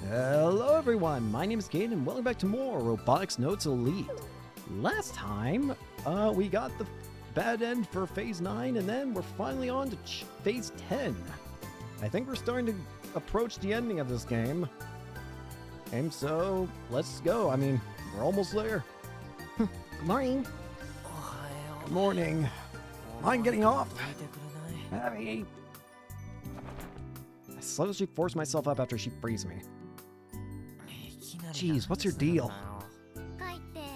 Hello everyone, my name is Cadens and welcome back to more Robotics Notes Elite. Last time, we got the bad end for Phase 9 and then we're finally on to Phase 10. I think we're starting to approach the ending of this game. And so, let's go. I mean, we're almost there. Good morning. Good morning. Mind getting off? Heavy. I slowly force myself up after she frees me. Jeez, what's your deal?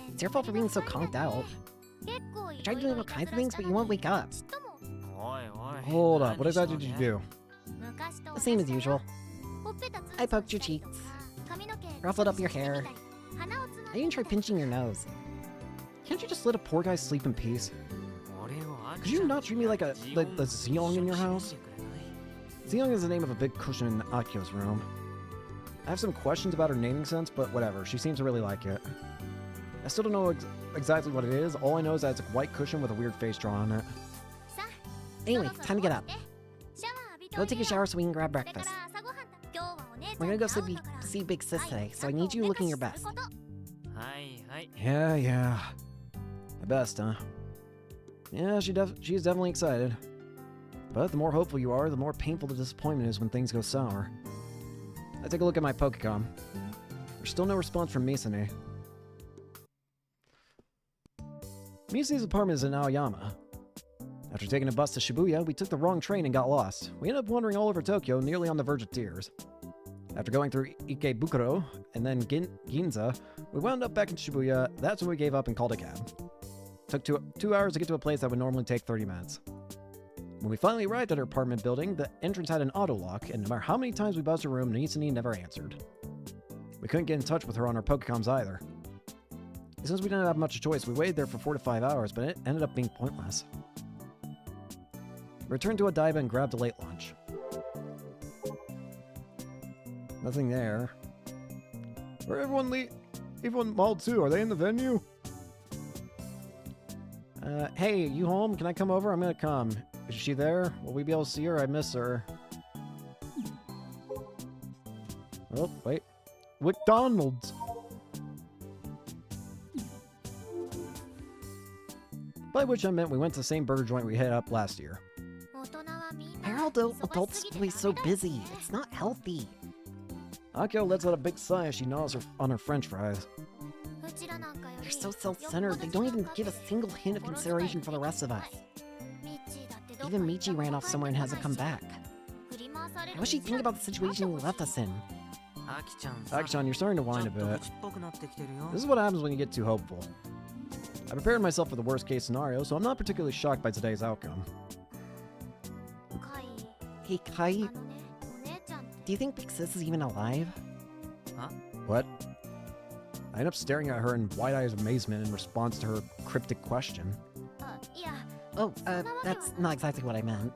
It's your fault for being so conked out. I tried doing all kinds of things, but you won't wake up. Hold up, what exactly did you do? The same as usual. I poked your cheeks, ruffled up your hair. I even tried pinching your nose. Can't you just let a poor guy sleep in peace? Could you not treat me like the Zeong in your house? Zeong is the name of a big cushion in Akio's room. I have some questions about her naming sense, but whatever, she seems to really like it. I still don't know exactly what it is, all I know is that it's a white cushion with a weird face drawn on it. Anyway, time to get up. Go take a shower so we can grab breakfast. We're gonna go see Big Sis today, so I need you looking your best. Yeah. My best, huh? Yeah, she's definitely excited. But the more hopeful you are, the more painful the disappointment is when things go sour. I take a look at my Pokecom. There's still no response from Misane. Misane's apartment is in Aoyama. After taking a bus to Shibuya, we took the wrong train and got lost. We ended up wandering all over Tokyo, nearly on the verge of tears. After going through Ikebukuro and then Ginza, we wound up back in Shibuya. That's when we gave up and called a cab. Took 2 hours to get to a place that would normally take 30 minutes. When we finally arrived at her apartment building, the entrance had an auto lock, and no matter how many times we buzzed her room, Nisani never answered. We couldn't get in touch with her on our Pokecoms either. Since we didn't have much choice, we waited there for 4 to 5 hours, but it ended up being pointless. We returned to Odaiba and grabbed a late lunch. Nothing there. Where everyone Mall 2, are they in the venue? Hey, you home? Can I come over? I'm gonna come. Is she there? Will we be able to see her? I miss her. Oh, wait. McDonald's! By which I meant we went to the same burger joint we hit up last year. Why are all the adults always so busy? It's not healthy. Akio lets out a big sigh as she gnaws on her french fries. They're so self-centered, they don't even give a single hint of consideration for the rest of us. Even Michi ran off somewhere and hasn't come back. How does she think about the situation you left us in? Aki-chan, you're starting to whine a bit. This is what happens when you get too hopeful. I prepared myself for the worst case scenario, so I'm not particularly shocked by today's outcome. Hey Kai, do you think Big Sis is even alive? Huh? What? I end up staring at her in wide-eyed amazement in response to her cryptic question. Oh, that's not exactly what I meant.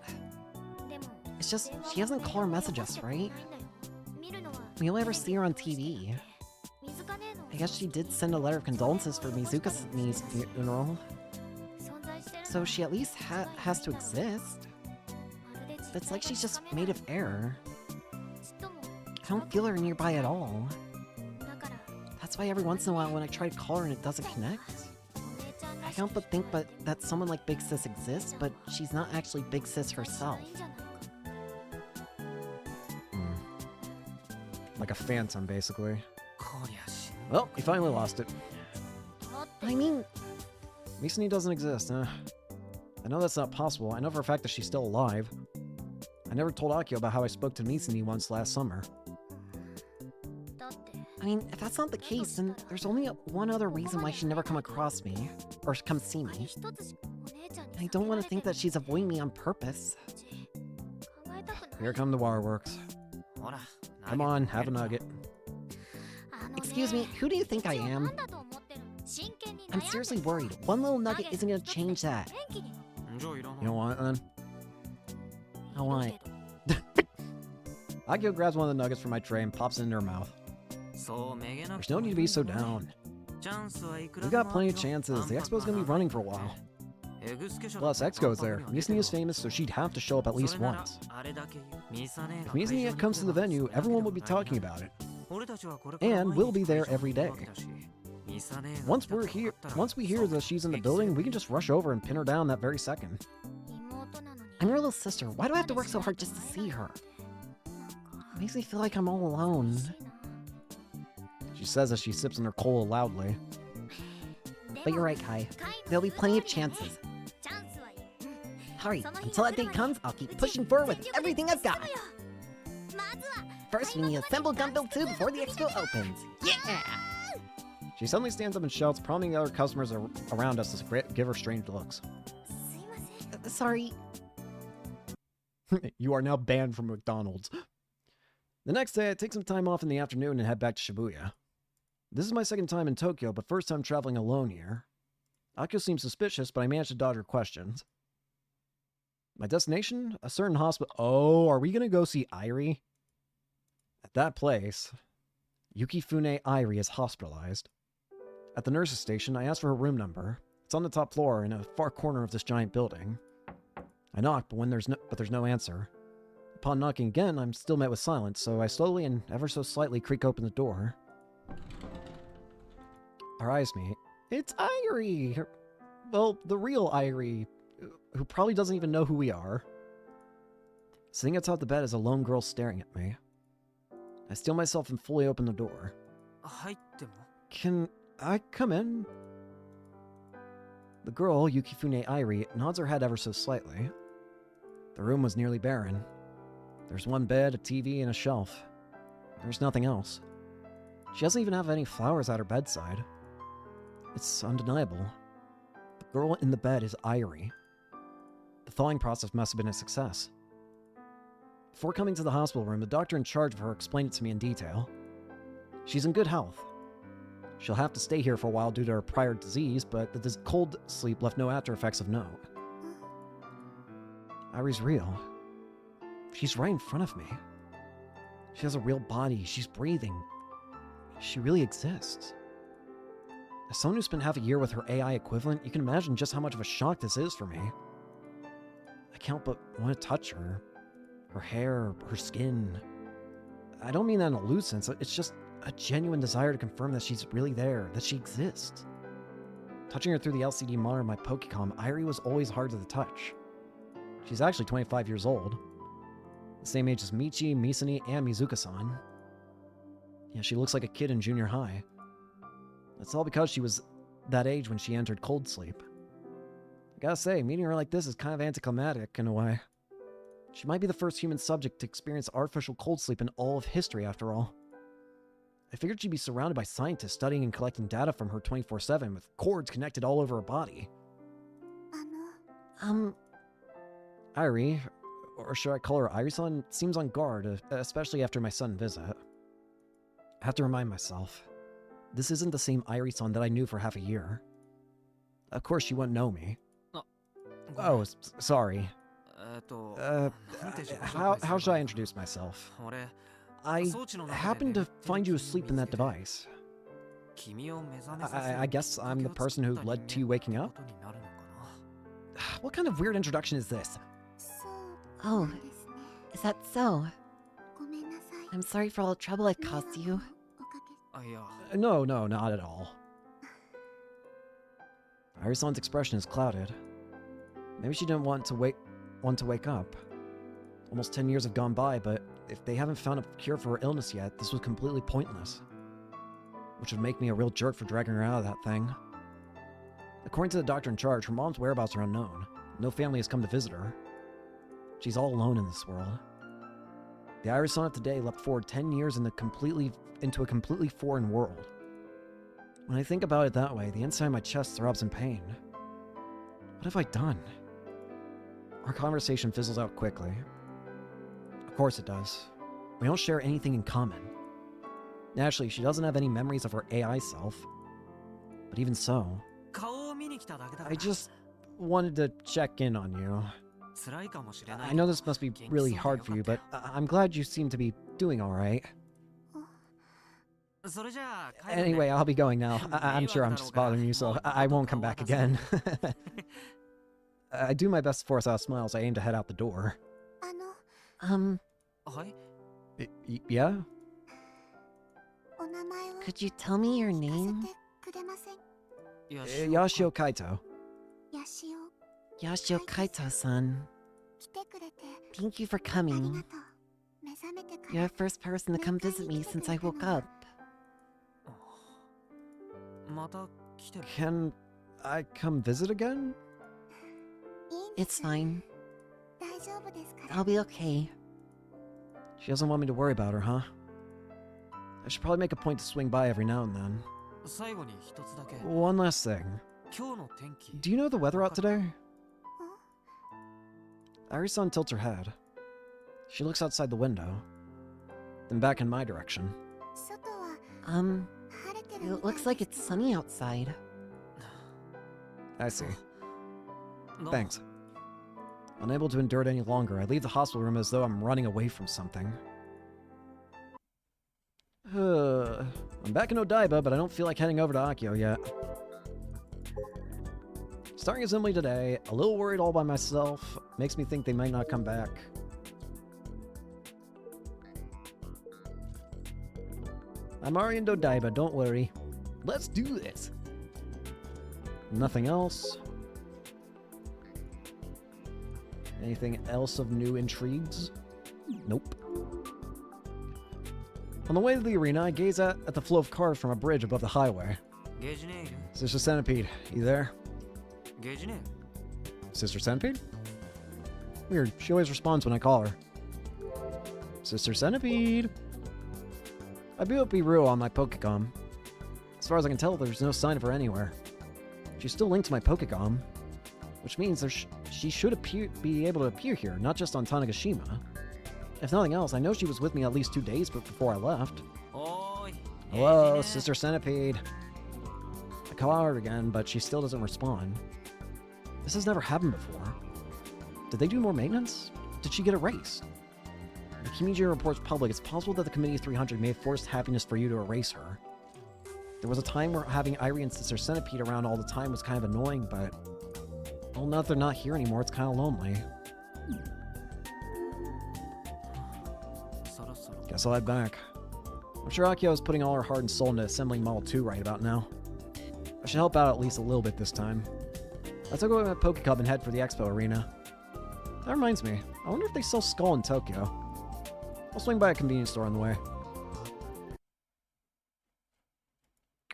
It's just, she doesn't call or message us, right? We only ever see her on TV. I guess she did send a letter of condolences for Mizuka's funeral. So she at least has to exist. But it's like she's just made of air. I don't feel her nearby at all. That's why every once in a while when I try to call her and it doesn't connect, I can't but think that someone like Big Sis exists, but she's not actually Big Sis herself. Like a phantom, basically. Well, you finally lost it. I mean, Misani doesn't exist, huh? I know that's not possible. I know for a fact that she's still alive. I never told Akio about how I spoke to Misani once last summer. I mean, if that's not the case, then there's only one other reason why she'd never come across me, or come see me. I don't want to think that she's avoiding me on purpose. Here come the waterworks. Come on, have a nugget. Excuse me, who do you think I am? I'm seriously worried. One little nugget isn't gonna change that. You don't want it then? I want it. Akio grabs one of the nuggets from my tray and pops it into her mouth. There's no need to be so down. We've got plenty of chances. The Expo's gonna be running for a while. Plus, Exco's there. Misani is famous, so she'd have to show up at least once. If Misani comes to the venue, everyone would be talking about it. And we'll be there every day. Once we hear that she's in the building, we can just rush over and pin her down that very second. I'm your little sister. Why do I have to work so hard just to see her? It makes me feel like I'm all alone. She says as she sips on her cola loudly. But you're right, Kai. There'll be plenty of chances. Hurry, until that day comes, I'll keep pushing forward with everything I've got. First, we need to assemble Gun Build 2 before the expo opens. Yeah! She suddenly stands up and shouts, prompting the other customers around us to give her strange looks. Sorry. You are now banned from McDonald's. The next day, I take some time off in the afternoon and head back to Shibuya. This is my second time in Tokyo, but first time traveling alone here. Akio seems suspicious, but I managed to dodge her questions. My destination? A certain hospital. Oh, are we gonna go see Airi? At that place, Yukifune Airi is hospitalized. At the nurse's station, I asked for her room number. It's on the top floor in a far corner of this giant building. I knock, but there's no answer. Upon knocking again, I'm still met with silence, so I slowly and ever so slightly creak open the door. Our eyes meet. It's Airi! Well, the real Airi, who probably doesn't even know who we are. Sitting atop the bed is a lone girl staring at me. I steel myself and fully open the door. Can I come in? The girl, Yukifune Airi, nods her head ever so slightly. The room was nearly barren. There's one bed, a TV, and a shelf. There's nothing else. She doesn't even have any flowers at her bedside. It's undeniable. The girl in the bed is Airi. The thawing process must have been a success. Before coming to the hospital room, the doctor in charge of her explained it to me in detail. She's in good health. She'll have to stay here for a while due to her prior disease, but the cold sleep left no after effects of note. Airi's real. She's right in front of me. She has a real body. She's breathing. She really exists. As someone who spent half a year with her AI equivalent, you can imagine just how much of a shock this is for me. I can't but want to touch her. Her hair, her skin. I don't mean that in a loose sense. It's just a genuine desire to confirm that she's really there, that she exists. Touching her through the LCD monitor of my Pokecom, Airi was always hard to the touch. She's actually 25 years old. The same age as Michi, Misani, and Mizuka-san. Yeah, she looks like a kid in junior high. That's all because she was that age when she entered cold sleep. I gotta say, meeting her like this is kind of anticlimactic in a way. She might be the first human subject to experience artificial cold sleep in all of history, after all. I figured she'd be surrounded by scientists studying and collecting data from her 24/7 with cords connected all over her body. Airi, or should I call her Airi-san, seems on guard, especially after my sudden visit. I have to remind myself, this isn't the same Airi-san that I knew for half a year. Of course she wouldn't know me. Oh, sorry. How should I introduce myself? I happened to find you asleep in that device. I guess I'm the person who led to you waking up? What kind of weird introduction is this? Oh, is that so? I'm sorry for all the trouble I've caused you. No, not at all. Airi-san's expression is clouded. Maybe she didn't want to wake up. Almost 10 years have gone by, but if they haven't found a cure for her illness yet, this was completely pointless. Which would make me a real jerk for dragging her out of that thing. According to the doctor in charge, her mom's whereabouts are unknown. No family has come to visit her. She's all alone in this world. The Airi-san of today leapt forward 10 years into a completely foreign world. When I think about it that way, the inside of my chest throbs in pain. What have I done? Our conversation fizzles out quickly. Of course it does. We don't share anything in common. Naturally, she doesn't have any memories of her AI self. But even so, I just wanted to check in on you. I know this must be really hard for you, but I'm glad you seem to be doing alright. Anyway, I'll be going now. I'm sure I'm just bothering you, so I won't come back again. I do my best to force out smiles. I aim to head out the door. Yeah? Could you tell me your name? Yashio Kaito. Yashio Kaito-san. Thank you for coming. You're the first person to come visit me since I woke up. Can I come visit again? It's fine. I'll be okay. She doesn't want me to worry about her, huh? I should probably make a point to swing by every now and then. One last thing. Do you know the weather out today? Ari-san tilts her head. She looks outside the window, then back in my direction. It looks like it's sunny outside. I see. Thanks. Unable to endure it any longer, I leave the hospital room as though I'm running away from something. I'm back in Odaiba, but I don't feel like heading over to Akio yet. Starting assembly today, a little worried all by myself. Makes me think they might not come back. I'm already in Odaiba, don't worry. Let's do this! Nothing else. Anything else of new intrigues? Nope. On the way to the arena, I gaze at the flow of cars from a bridge above the highway. Sister Centipede, you there? Sister Centipede? Weird, she always responds when I call her. Sister Centipede! I beat up Biru on my Pokecom. As far as I can tell, there's no sign of her anywhere. She's still linked to my Pokecom, which means she should be able to appear here, not just on Tanegashima. If nothing else, I know she was with me at least 2 days before I left. Hello, Sister Centipede. I call her again, but she still doesn't respond. This has never happened before. Did they do more maintenance? Did she get erased? If Kimiji reports public, it's possible that the Committee 300 may have forced happiness for you to erase her. There was a time where having Irie and Sister Centipede around all the time was kind of annoying, but... well, now that they're not here anymore, it's kind of lonely. Guess I'll head back. I'm sure Akio is putting all her heart and soul into assembling Model 2 right about now. I should help out at least a little bit this time. Let's go with my Pokecub and head for the Expo arena. That reminds me, I wonder if they sell Skull in Tokyo. I'll swing by a convenience store on the way.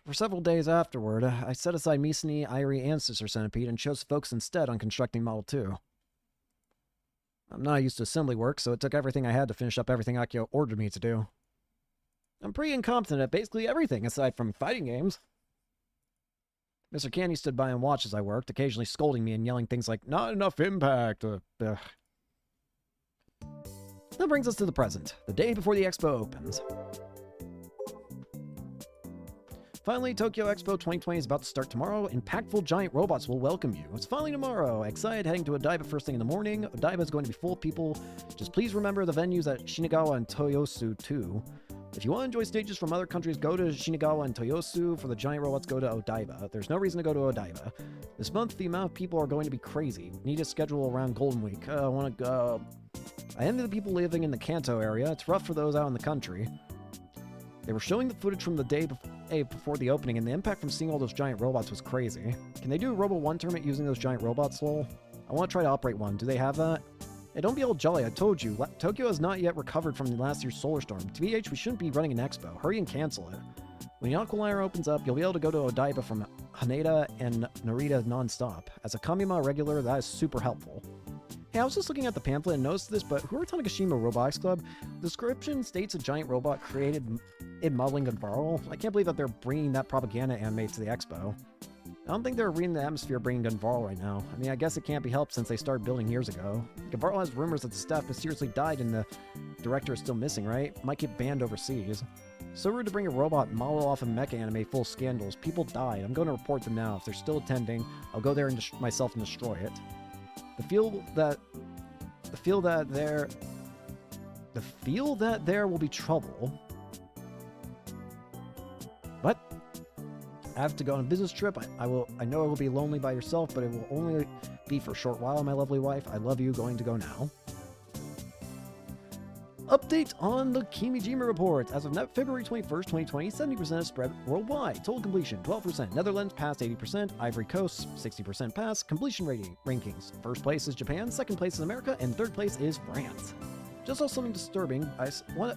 For several days afterward, I set aside Misani, Irie, and Sister Centipede and chose to focus instead on constructing Model 2. I'm not used to assembly work, so it took everything I had to finish up everything Akio ordered me to do. I'm pretty incompetent at basically everything aside from fighting games. Mr. Candy stood by and watched as I worked, occasionally scolding me and yelling things like, "Not enough impact." That brings us to the present, the day before the Expo opens. Finally, Tokyo Expo 2020 is about to start tomorrow. Impactful giant robots will welcome you. It's finally tomorrow. Excited heading to Odaiba first thing in the morning. Odaiba is going to be full of people. Just please remember the venues at Shinagawa and Toyosu too. If you want to enjoy stages from other countries, go to Shinagawa and Toyosu. For the giant robots, go to Odaiba. There's no reason to go to Odaiba. This month, the amount of people are going to be crazy. Need a schedule around Golden Week. I want to go. I envy the people living in the Kanto area. It's rough for those out in the country. They were showing the footage from the day before the opening, and the impact from seeing all those giant robots was crazy. Can they do a Robo 1 tournament using those giant robots, lol? I want to try to operate one. Do they have that? Hey, don't be all jolly. I told you. Tokyo has not yet recovered from last year's solar storm. TBH, we shouldn't be running an expo. Hurry and cancel it. When the Aqualiner opens up, you'll be able to go to Odaiba from Haneda and Narita non-stop. As a Kamima regular, that is super helpful. Hey, I was just looking at the pamphlet and noticed this, but who are Tanegashima Robotics Club? The description states a giant robot created in modeling Gunvarl. I can't believe that they're bringing that propaganda anime to the expo. I don't think they're reading the atmosphere bringing Gunvarl right now. I mean, I guess it can't be helped since they started building years ago. Gunvarl has rumors that the staff mysteriously died and the director is still missing, right? Might get banned overseas. So rude to bring a robot model off a mecha anime full of scandals. People died. I'm going to report them now. If they're still attending, I'll go there and myself and destroy it. The feel that there will be trouble. What? I have to go on a business trip. I know it will be lonely by yourself, but it will only be for a short while, my lovely wife. I love you. Going to go now. Update Update on the Kimijima report. As of February 21st, 2020, 70% is spread worldwide. Total completion, 12%. Netherlands passed 80%. Ivory Coast, 60% pass. Completion rankings. First place is Japan, second place is America, and third place is France. Just saw something disturbing.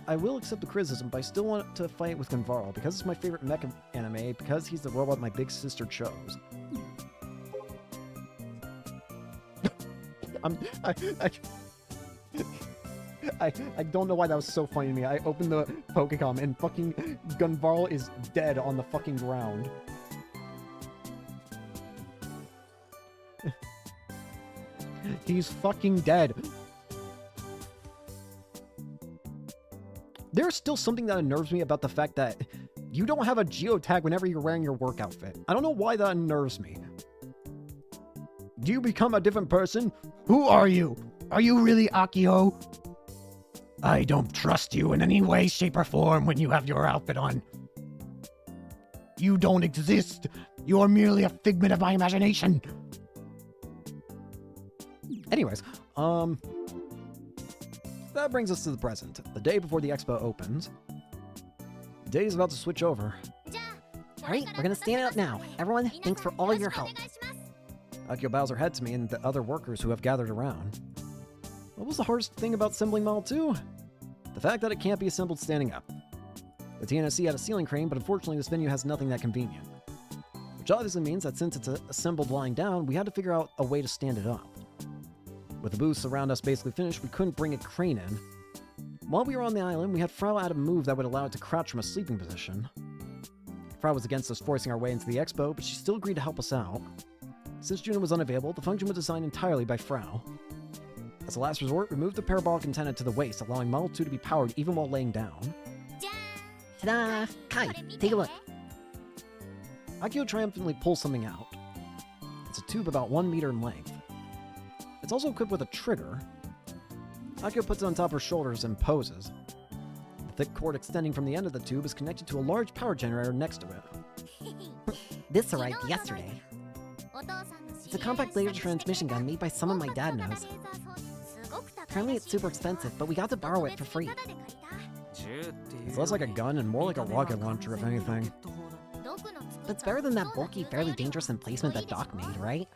I will accept the criticism, but I still want to fight with Gunvarl because it's my favorite mecha anime, because he's the robot my big sister chose. I don't know why that was so funny to me. I opened the Pokecom and fucking Gunvarl is dead on the fucking ground. He's fucking dead. There's still something that unnerves me about the fact that you don't have a geotag whenever you're wearing your work outfit. I don't know why that unnerves me. Do you become a different person? Who are you? Are you really Akio? I don't trust you in any way, shape, or form when you have your outfit on. You don't exist. You are merely a figment of my imagination. Anyways, that brings us to the present, the day before the Expo opens. The day is about to switch over. Alright, we're gonna stand up now. Everyone, thanks for all your help. Akio bows her head to me and the other workers who have gathered around. What was the hardest thing about assembling Model 2? The fact that it can't be assembled standing up. The TNSC had a ceiling crane, but unfortunately this venue has nothing that convenient. Which obviously means that since it's assembled lying down, we had to figure out a way to stand it up. With the booths around us basically finished, we couldn't bring a crane in. While we were on the island, we had Frau add a move that would allow it to crouch from a sleeping position. Frau was against us forcing our way into the Expo, but she still agreed to help us out. Since Juno was unavailable, the function was designed entirely by Frau. As a last resort, we moved the parabolic antenna to the waist, allowing Model 2 to be powered even while laying down. Ta-da! Kai, take a look. Akio triumphantly pulls something out. It's a tube about 1 meter in length. It's also equipped with a trigger. Akio puts it on top of her shoulders and poses. The thick cord extending from the end of the tube is connected to a large power generator next to it. This arrived yesterday. It's a compact laser transmission gun made by someone my dad knows. Apparently it's super expensive, but we got to borrow it for free. It's less like a gun and more like a rocket launcher, if anything. But it's better than that bulky, fairly dangerous emplacement that Doc made, right?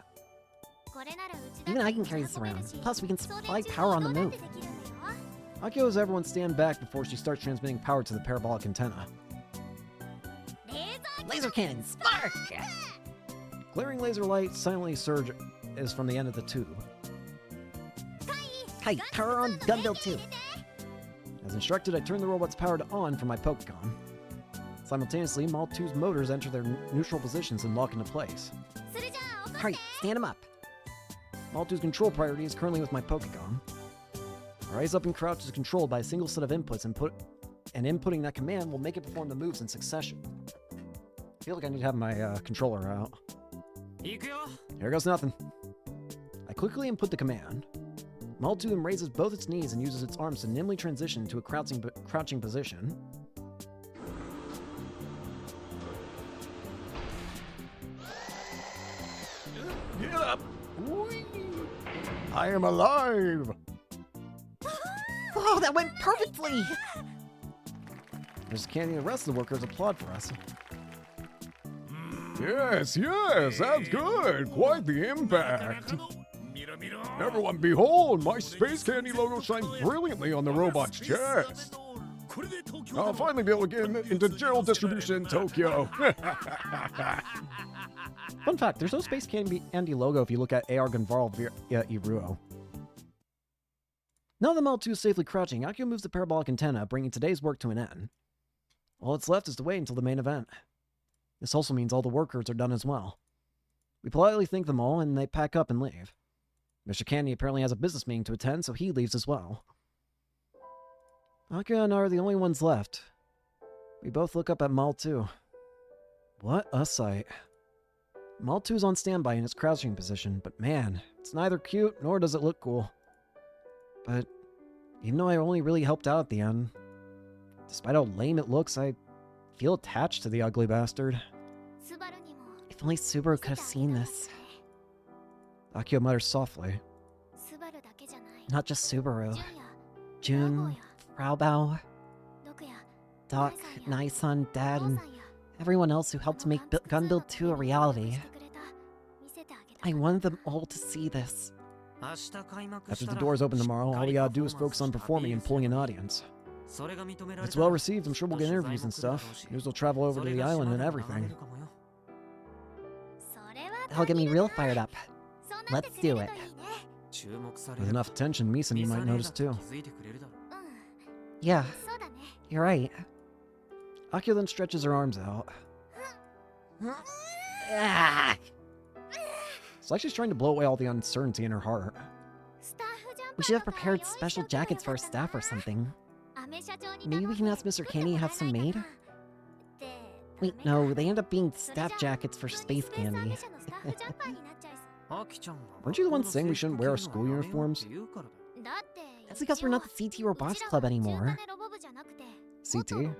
Even I can carry this around. Plus, we can supply power on the move. Akio has everyone stand back before she starts transmitting power to the parabolic antenna. Laser cannon, spark! Glaring laser light silently surges from the end of the tube. Kai, power on gun build 2. As instructed, I turn the robot's power to on from my Pokecom. Simultaneously, Model 2's motors enter their neutral positions and lock into place. Alright, stand him up. Model 2's control priority is currently with my Pokecom. Rise up and crouch is controlled by a single set of inputs, and inputting that command will make it perform the moves in succession. I feel like I need to have my controller out. Here goes nothing. I quickly input the command. Model 2 then raises both its knees and uses its arms to nimbly transition to a crouching position. Get up! Whee! I am alive! Whoa, that went perfectly! Miss Candy and the rest of the workers applaud for us. Yes, yes, that's good! Quite the impact! Everyone behold, my Space Candy logo shines brilliantly on the robot's chest! I'll finally be able to get into general distribution in Tokyo! Fun fact, there's no Space Candy logo if you look at AR Gunvarl via Iruo. Now that Model 2 is safely crouching, Akio moves the parabolic antenna, bringing today's work to an end. All that's left is to wait until the main event. This also means all the workers are done as well. We politely thank them all, and they pack up and leave. Mr. Candy apparently has a business meeting to attend, so he leaves as well. Akio and I are the only ones left. We both look up at Model 2. What a sight. Model 2 is on standby in its crouching position, but man, it's neither cute nor does it look cool. But even though I only really helped out at the end, despite how lame it looks, I feel attached to the ugly bastard. If only Subaru could have seen this. Akio mutters softly. Not just Subaru. June, Raobao, Doc, Nai-san, Dad, and everyone else who helped make Gun Build 2 a reality. I wanted them all to see this. After the doors open tomorrow, all we gotta do is focus on performing and pulling an audience. If it's well received, I'm sure we'll get interviews and stuff. News will travel over to the island and everything. That'll get me real fired up. Let's do it. With enough attention, Misa might notice too. Yeah, you're right. Akio then stretches her arms out. Ah! It's like she's trying to blow away all the uncertainty in her heart. We should have prepared special jackets for our staff or something. Maybe we can ask Mr. Candy to have some made? Wait, no, they end up being staff jackets for Space Candy. Weren't you the one saying we shouldn't wear our school uniforms? That's because we're not the CT Robotics Club anymore. CT?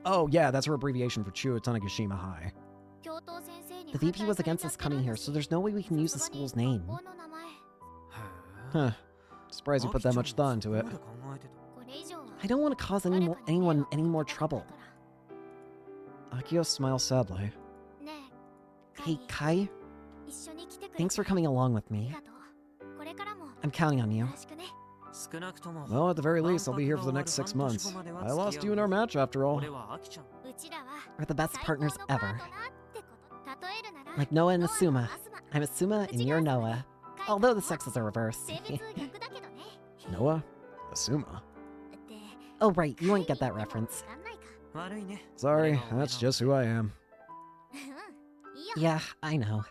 Oh yeah, that's her abbreviation for Chuo Tanegashima High. The VP was against us coming here, so there's no way we can use the school's name. Huh. Surprised you put that much thought into it. I don't want to cause anyone any more trouble. Akio smiles sadly. Hey, Kai. Thanks for coming along with me. I'm counting on you. Well, at the very least, I'll be here for the next 6 months. I lost you in our match, after all. We're the best partners ever. Like Noah and Asuma. I'm Asuma and you're Noah. Although the sexes are reversed. Noah? Asuma? Oh right, you won't get that reference. Sorry, that's just who I am. Yeah, I know.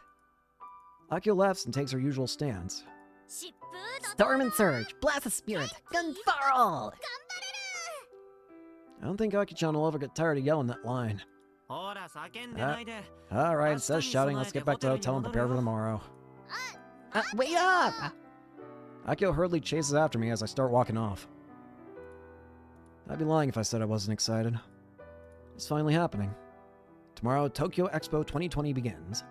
Akio laughs and takes her usual stance. Storm and Surge, Blast of Spirit, Gunfarl! I don't think Aki-chan will ever get tired of yelling that line. Alright, instead of shouting, let's get back to the hotel and prepare for tomorrow. Wait up! Akio hurriedly chases after me as I start walking off. I'd be lying if I said I wasn't excited. It's finally happening. Tomorrow, Tokyo Expo 2020 begins.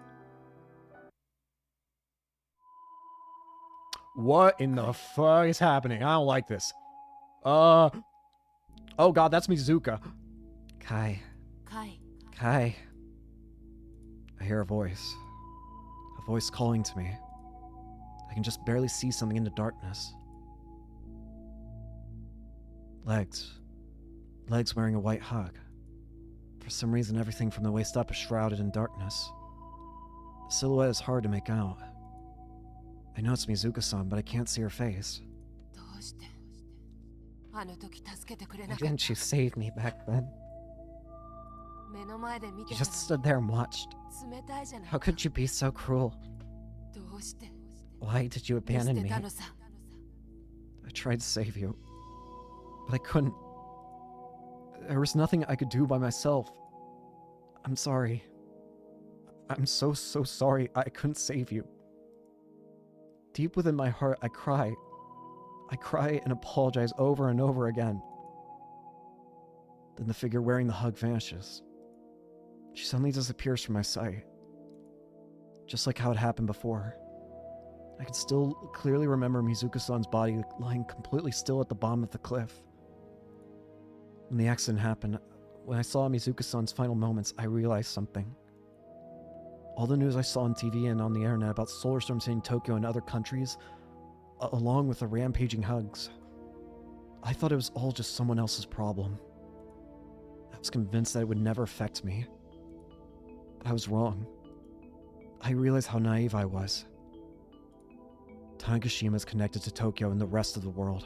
What in the fuck is happening? I don't like this. Oh god, that's Mizuka. Kai. I hear a voice. A voice calling to me. I can just barely see something in the darkness. Legs. Legs wearing a white hug. For some reason, everything from the waist up is shrouded in darkness. The silhouette is hard to make out. I know it's Mizuka-san, but I can't see her face. Why didn't you save me back then? You just stood there and watched. How could you be so cruel? Why did you abandon me? I tried to save you, but I couldn't. There was nothing I could do by myself. I'm sorry. I'm so sorry I couldn't save you. Deep within my heart, I cry. I cry and apologize over and over again. Then the figure wearing the hug vanishes. She suddenly disappears from my sight. Just like how it happened before. I can still clearly remember Mizuka-san's body lying completely still at the bottom of the cliff. When the accident happened, when I saw Mizuka-san's final moments, I realized something. All the news I saw on TV and on the internet about solar storms hitting Tokyo and other countries, along with the rampaging hugs, I thought it was all just someone else's problem. I was convinced that it would never affect me. But I was wrong. I realized how naive I was. Tanegashima is connected to Tokyo and the rest of the world.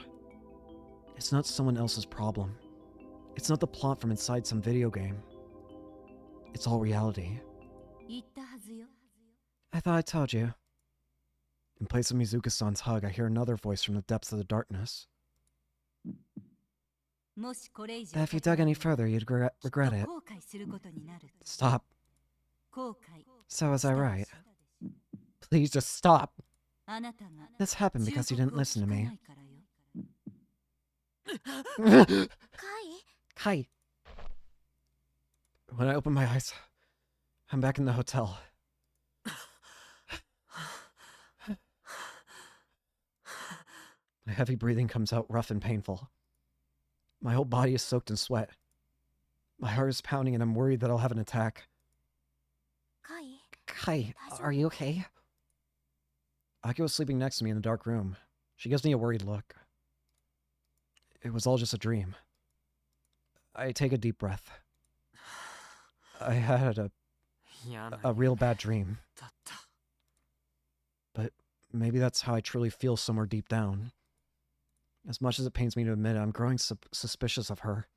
It's not someone else's problem. It's not the plot from inside some video game. It's all reality. I thought I told you. In place of Mizuka-san's hug, I hear another voice from the depths of the darkness. That if you dug any further, you'd regret it. Stop. So was I right? Please just stop. This happened because you didn't listen to me. Kai. When I open my eyes, I'm back in the hotel. My heavy breathing comes out rough and painful. My whole body is soaked in sweat. My heart is pounding and I'm worried that I'll have an attack. Kai, are you okay? Akio was sleeping next to me in the dark room. She gives me a worried look. It was all just a dream. I take a deep breath. I had a real bad dream. But maybe that's how I truly feel somewhere deep down. As much as it pains me to admit it, I'm growing suspicious of her.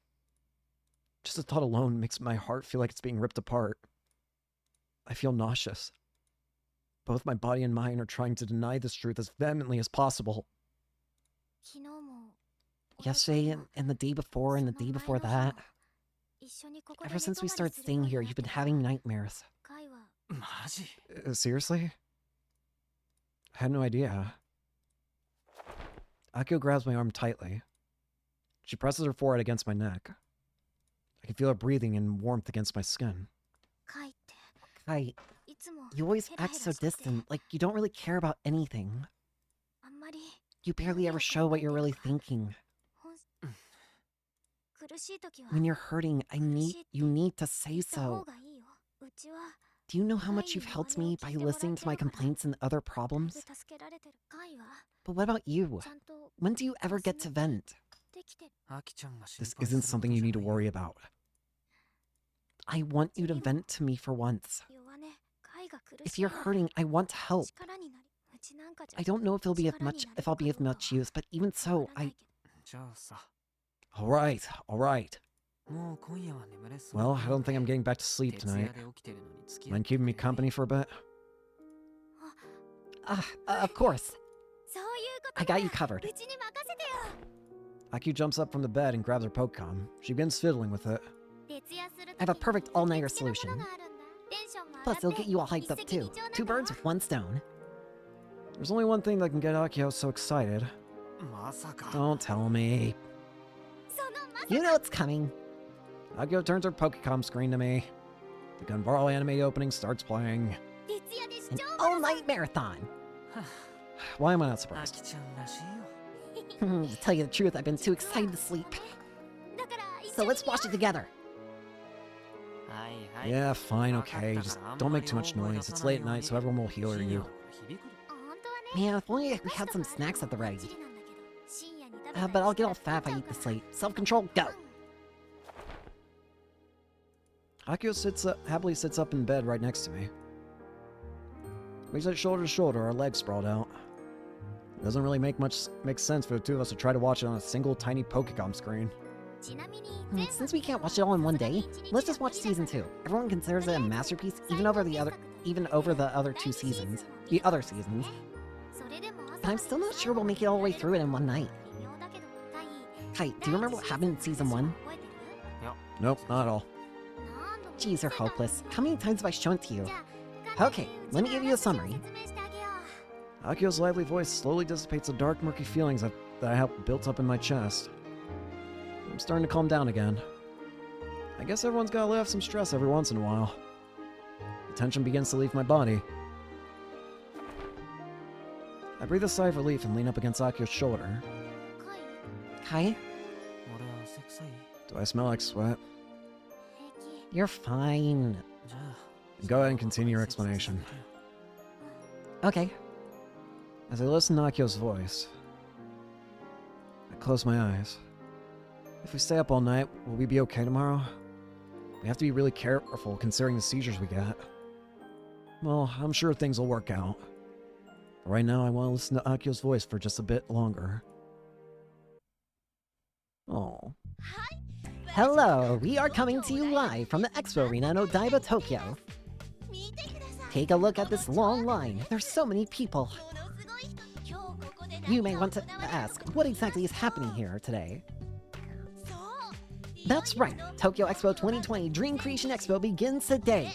Just the thought alone makes my heart feel like it's being ripped apart. I feel nauseous. Both my body and mind are trying to deny this truth as vehemently as possible. Yesterday, and the day before, and the day before that. Ever since we started staying here, you've been having nightmares. Seriously? I had no idea. Akio grabs my arm tightly. She presses her forehead against my neck. I can feel her breathing and warmth against my skin. Kai, you always act so distant, like you don't really care about anything. You barely ever show what you're really thinking. When you're hurting, you need to say so. Do you know how much you've helped me by listening to my complaints and other problems? But what about you? When do you ever get to vent? This isn't something you need to worry about. I want you to vent to me for once. If you're hurting, I want to help. I don't know if I'll be of much use, but even so, All right. Well, I don't think I'm getting back to sleep tonight. Mind keeping me company for a bit? Of course. I got you covered. Akio jumps up from the bed and grabs her Pokecom. She begins fiddling with it. I have a perfect all-nighter solution. Plus, it'll get you all hyped up too. 2 birds with 1 stone. There's only one thing that can get Akio so excited. Don't tell me. You know it's coming. Akio turns her Pokecom screen to me. The Gunvarl anime opening starts playing. An all-night marathon. Why am I not surprised? To tell you the truth, I've been too excited to sleep. So let's watch it together. Yeah, fine, okay. Just don't make too much noise. It's late at night, so everyone will hear you. Man, if only we had some snacks at the ready. But I'll get all fat if I eat this late. Self-control, go! Akio happily sits up in bed right next to me. We sit shoulder to shoulder, our legs sprawled out. It doesn't really make sense for the two of us to try to watch it on a single tiny Pokecom screen. Since we can't watch it all in one day, let's just watch season 2. Everyone considers it a masterpiece, even over the other 2 seasons. The other seasons. But I'm still not sure we'll make it all the way through it in one night. Kai, do you remember what happened in season 1? Nope, not at all. Jeez, you're hopeless. How many times have I shown it to you? Okay, let me give you a summary. Akio's lively voice slowly dissipates the dark, murky feelings that I have built up in my chest. I'm starting to calm down again. I guess everyone's gotta let off some stress every once in a while. The tension begins to leave my body. I breathe a sigh of relief and lean up against Akio's shoulder. Kai? Do I smell like sweat? You're fine. Go ahead and continue your explanation. Okay. As I listen to Akio's voice, I close my eyes. If we stay up all night, will we be okay tomorrow? We have to be really careful considering the seizures we get. Well, I'm sure things will work out. But right now, I want to listen to Akio's voice for just a bit longer. Oh. Hello, we are coming to you live from the Expo Arena in Odaiba, Tokyo. Take a look at this long line. There's so many people. You may want to ask, what exactly is happening here today? That's right, Tokyo Expo 2020 Dream Creation Expo begins today.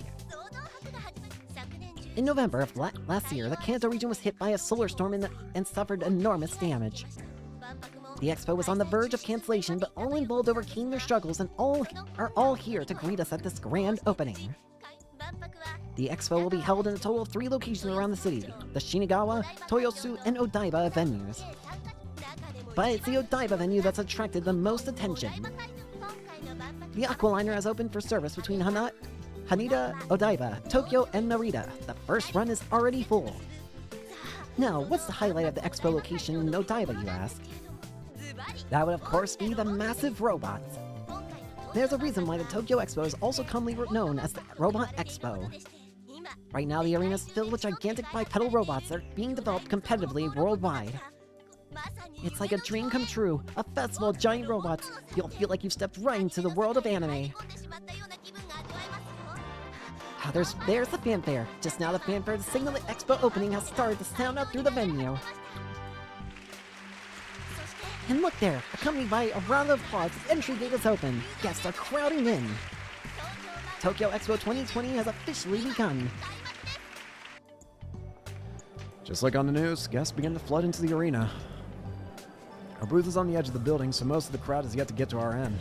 In November of last year, the Kanto region was hit by a solar storm and suffered enormous damage. The expo was on the verge of cancellation, but all involved overcame their struggles and are all here to greet us at this grand opening. The expo will be held in a total of 3 locations around the city, the Shinagawa, Toyosu, and Odaiba venues. but it's the Odaiba venue that's attracted the most attention. The Aqualiner has opened for service between Haneda, Odaiba, Tokyo, and Narita. The first run is already full. Now, what's the highlight of the Expo location in Odaiba, you ask? That would of course be the massive robots. There's a reason why the Tokyo Expo is also commonly known as the Robot Expo. Right now, the arena is filled with gigantic bipedal robots that are being developed competitively worldwide. It's like a dream come true, a festival of giant robots. You'll feel like you've stepped right into the world of anime. There's the fanfare. Just now the fanfare to signal the Expo opening has started to sound out through the venue. And look there, accompanied by a round of applause, the entry gate is open. Guests are crowding in. Tokyo Expo 2020 has officially begun. Just like on the news, guests begin to flood into the arena. Our booth is on the edge of the building, so most of the crowd has yet to get to our end.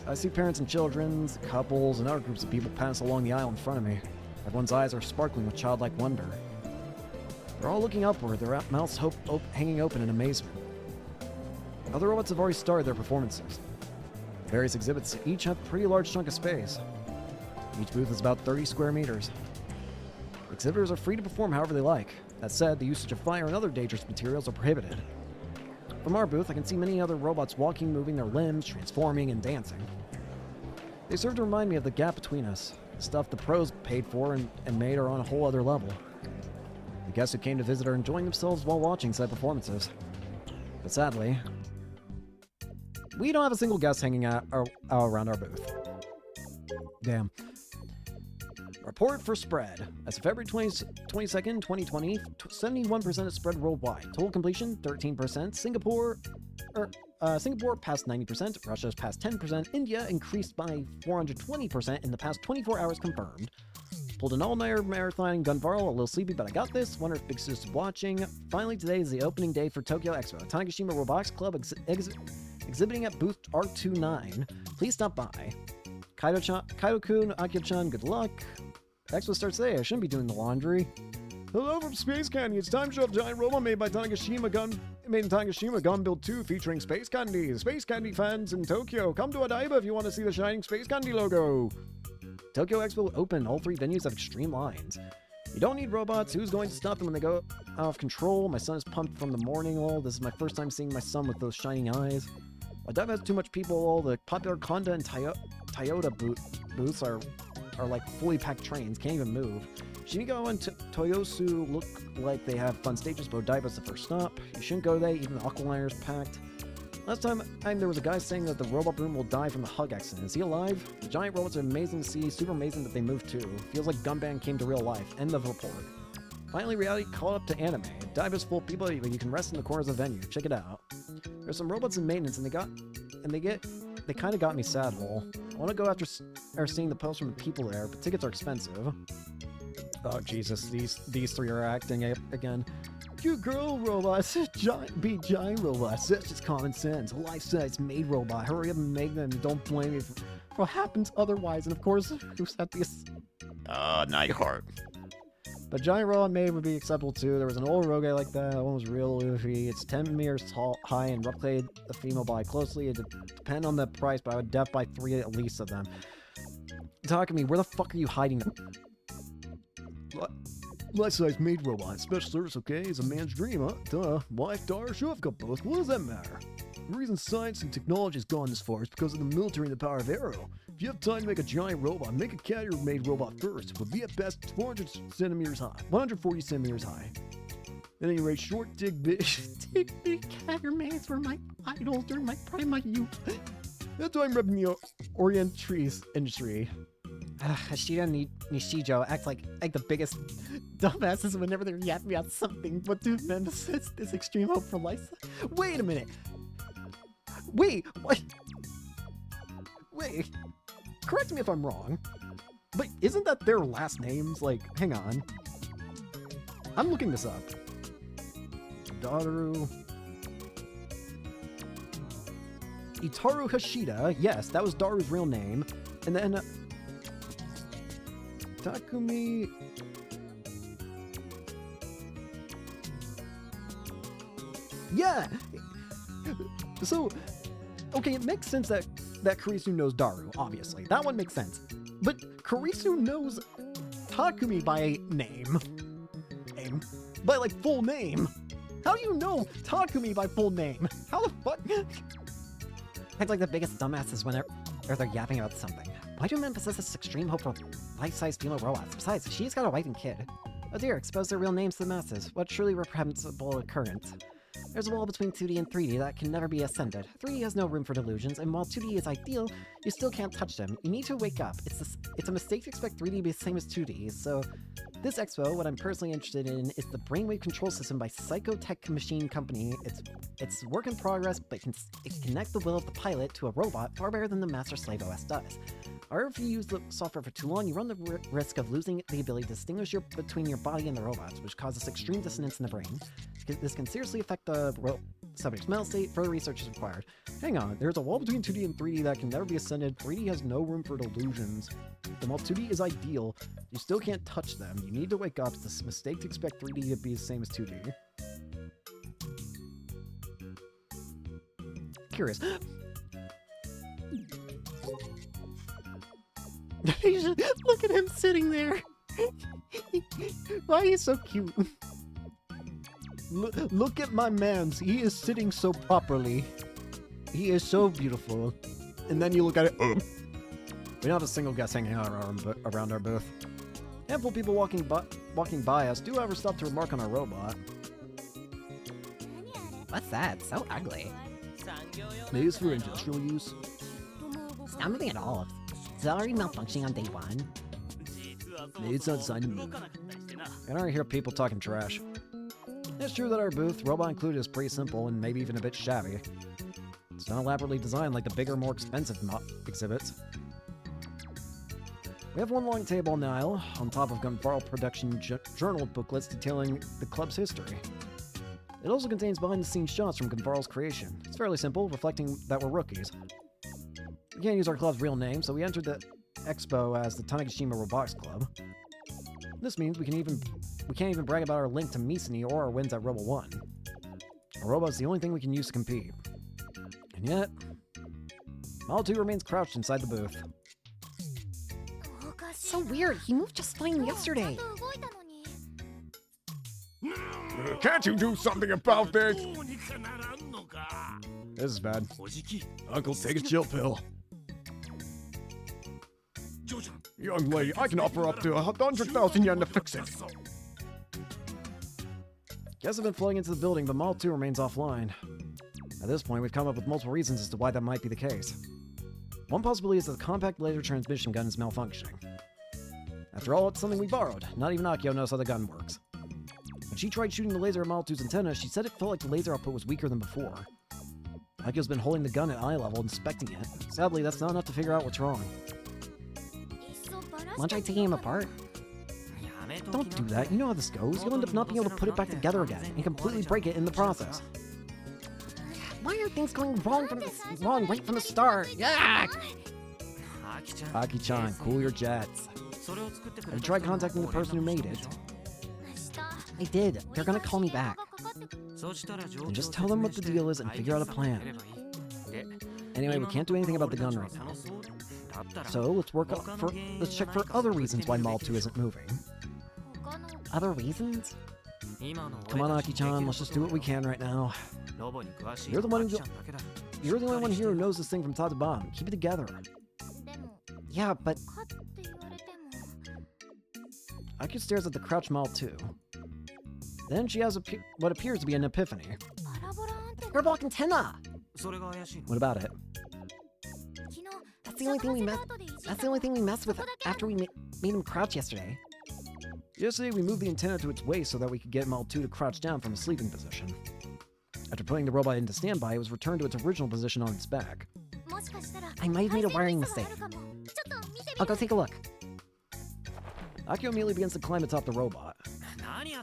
I see parents and children, couples, and other groups of people pass along the aisle in front of me. Everyone's eyes are sparkling with childlike wonder. They're all looking upward, their mouths hanging open in amazement. Other robots have already started their performances. The various exhibits each have a pretty large chunk of space. Each booth is about 30 square meters. Exhibitors are free to perform however they like. That said, the usage of fire and other dangerous materials are prohibited. From our booth, I can see many other robots walking, moving their limbs, transforming, and dancing. They serve to remind me of the gap between us. The stuff the pros paid for and made are on a whole other level. The guests who came to visit are enjoying themselves while watching said performances. But sadly, we don't have a single guest hanging out around our booth. Damn. Report for spread. As of February 22nd, 2020, 71% is spread worldwide. Total completion, 13%. Singapore passed 90%. Russia's passed 10%. India increased by 420% in the past 24 hours confirmed. Pulled an all-nighter marathon in Gunvarl, a little sleepy, but I got this. Wonder if Big Sis is watching. Finally, today is the opening day for Tokyo Expo. Tanegashima Robotics Club exhibiting at booth R29. Please stop by. Kaido-kun, Akio-chan, good luck. Expo starts today. I shouldn't be doing the laundry. Hello from Space Candy. It's time to show off giant robot made in Tanegashima Gun Build 2 featuring Space Candy. Space Candy fans in Tokyo, come to Odaiba if you want to see the shining Space Candy logo. Tokyo Expo will open. All 3 venues have extreme lines. You don't need robots. Who's going to stop them when they go out of control? My son is pumped from the morning all. This is my first time seeing my son with those shining eyes. Odaiba has too much people. All the popular Honda and Toyota booths are like fully packed trains, can't even move. Shinigawa and Toyosu look like they have fun stages, but Odaiba's the first stop. You shouldn't go there, even the Aqualiner's packed. Last time there was a guy saying that the robot boom will die from the hug accident. Is he alive? The giant robots are amazing to see, super amazing that they move too. Feels like Gunband came to real life. End of report. Finally, reality caught up to anime. Odaiba's full of people, but you can rest in the corners of the venue. Check it out. There's some robots in maintenance, and they kind of got me sad hole. I want to go after seeing the posts from the people there, but tickets are expensive. Oh Jesus, these 3 are acting again. You girl robots, giant robots. That's just common sense. A life-size made robot. Hurry up and make them. Don't blame me for what happens otherwise. And of course, who's at this? Nightheart. But giant robot made would be acceptable too. There was an old Rogue like that. That one was real Luffy. It's 10 meters tall, high, and replicate the female body closely. It depend on the price, but I would def buy 3 at least of them. Talk to me. Where the fuck are you hiding them? Life-size made robot. Special service, okay? Is a man's dream, huh? Duh. Wife, daughter, sure, I've got both. What does that matter? The reason science and technology has gone this far is because of the military and the power of Arrow. If you have time to make a giant robot, make a carrier-made robot first. It would be at best 400 centimeters high, 140 centimeters high. At any rate, short, dig big carrier-mades were my idols during my prime of youth. That's why I'm repping the Orient Trees industry. Hashida and Nishijo act like the biggest dumbasses whenever they're yapping about something. What do them assist this extreme hope for life? Wait a minute. Wait, what? Wait. Correct me if I'm wrong, but isn't that their last names? Like, hang on. I'm looking this up. Itaru Hashida. Yes, that was Daru's real name. And then Takumi. Yeah. So, okay, it makes sense that Kurisu knows Daru, obviously. That one makes sense. But Kurisu knows Takumi by name. By, like, full name. How do you know Takumi by full name? How the fuck? It's like the biggest dumbasses when they're yapping about something. Why do men possess this extreme hope for life-size female robots? Besides, she's got a wife and kid. Oh dear, expose their real names to the masses. What truly reprehensible occurrence. There's a wall between 2D and 3D that can never be ascended. 3D has no room for delusions, and while 2D is ideal, you still can't touch them. You need to wake up. It's a mistake to expect 3D to be the same as 2D, so... This Expo, what I'm personally interested in, is the brainwave control system by Psychotech Machine Company. It's work in progress, but it can connect the will of the pilot to a robot far better than the Master-Slave OS does. However, if you use the software for too long, you run the risk of losing the ability to distinguish between your body and the robots, which causes extreme dissonance in the brain. This can seriously affect the subject's mental state. Further research is required. Hang on, there's a wall between 2D and 3D that can never be ascended. 3D has no room for delusions. And while 2D is ideal, you still can't touch them. You need to wake up. It's a mistake to expect 3D to be the same as 2D. Curious. Look at him sitting there. Why is he so cute? Look at my man's. He is sitting so properly. He is so beautiful. And then you look at it. We don't have a single guest hanging out around our booth. A handful of people walking by us do however stop to remark on our robot. What's that? So ugly. Maybe it's for industrial use. It's not moving at all. It's already malfunctioning on day one. Maybe it's not designed to move. I don't hear people talking trash. It's true that our booth, robot included, is pretty simple and maybe even a bit shabby. It's not elaborately designed like the bigger, more expensive exhibits. We have one long table in the aisle, on top of Gunfarl production journal booklets detailing the club's history. It also contains behind-the-scenes shots from Gunfarl's creation. It's fairly simple, reflecting that we're rookies. We can't use our club's real name, so we entered the Expo as the Tanegashima Robotics Club. This means we can't even brag about our link to Misani or our wins at Robo 1. Our robot's the only thing we can use to compete. And yet, Model 2 remains crouched inside the booth. So weird. He moved just fine yesterday. Can't you do something about this? This is bad. Uncle, take a chill pill. Young lady, I can offer up to 100,000 yen to fix it. Guests have been flowing into the building, but Model 2 remains offline. At this point, we've come up with multiple reasons as to why that might be the case. One possibility is that the compact laser transmission gun is malfunctioning. After all, it's something we borrowed. Not even Akio knows how the gun works. When she tried shooting the laser at Model 2's antenna, she said it felt like the laser output was weaker than before. Akio's been holding the gun at eye level, inspecting it. Sadly, that's not enough to figure out what's wrong. Want to try taking him apart? Don't do that. You know how this goes. You'll end up not being able to put it back together again, and completely break it in the process. Why are things going wrong right from the start? Yeah! Aki-chan, cool your jets. Have you tried contacting the person who made it? I did. They're gonna call me back. Then just tell them what the deal is and figure out a plan. Anyway, we can't do anything about the gun right now. So let's check for other reasons why Model 2 isn't moving. Other reasons? Come on, Aki-chan, let's just do what we can right now. You're the only one here who knows this thing from top to bottom. Keep it together. Yeah, but... Aki stares at the crouched Model 2. Then she has what appears to be an epiphany. Airblock antenna! What about it? That's the only thing we messed with after we made him crouch yesterday. Yesterday, we moved the antenna to its waist so that we could get Model 2 to crouch down from a sleeping position. After putting the robot into standby, it was returned to its original position on its back. I might have made a wiring mistake. I'll go take a look. Akio immediately begins to climb atop the robot.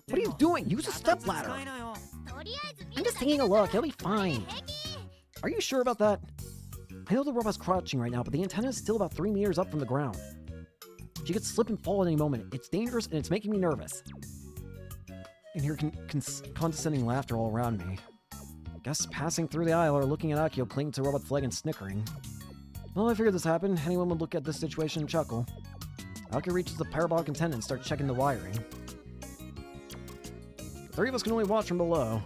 What are you doing? Use a stepladder! I'm just taking a look. It'll be fine. Are you sure about that? I know the robot's crouching right now, but the antenna is still about 3 meters up from the ground. She could slip and fall at any moment. It's dangerous and it's making me nervous. And hear condescending laughter all around me. Guests passing through the aisle are looking at Akio clinging to Robot's leg and snickering. Well, I figured this happened. Anyone would look at this situation and chuckle. Akio reaches the parabolic antenna and starts checking the wiring. The three of us can only watch from below.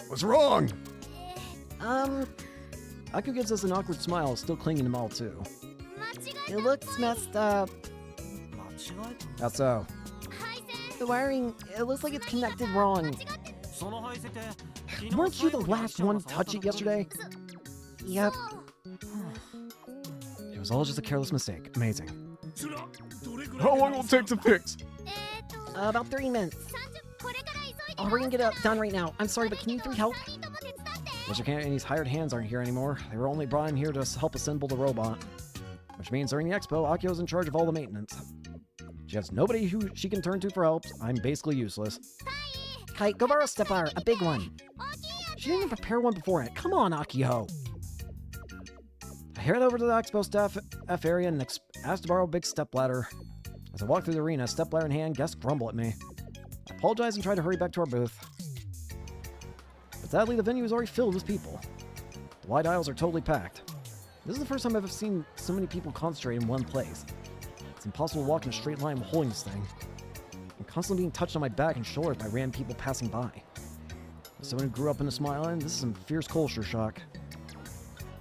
What's wrong? Akio gives us an awkward smile, still clinging to Mal too. It looks messed up. How so? The wiring, it looks like it's connected wrong. Weren't you the last one to touch it yesterday? Yep. It was all just a careless mistake. Amazing. How long will it take to fix? About 3 minutes. I'll hurry and get it done right now. I'm sorry, but can you three help? Mr. Cantonese hired hands aren't here anymore. They were only brought in here to help assemble the robot. Which means during the expo, Akio's in charge of all the maintenance. She has nobody who she can turn to for help. I'm basically useless. Kite, go borrow a stepladder, a big one. She didn't even prepare one beforehand. Come on, Akio! I head over to the expo staff F area and ask to borrow a big stepladder. As I walk through the arena, stepladder in hand, guests grumble at me. I apologize and try to hurry back to our booth. But sadly, the venue is already filled with people. The wide aisles are totally packed. This is the first time I've ever seen so many people concentrate in one place. It's impossible to walk in a straight line while holding this thing. I'm constantly being touched on my back and shoulders by random people passing by. As someone who grew up in a small island, this is some fierce culture shock.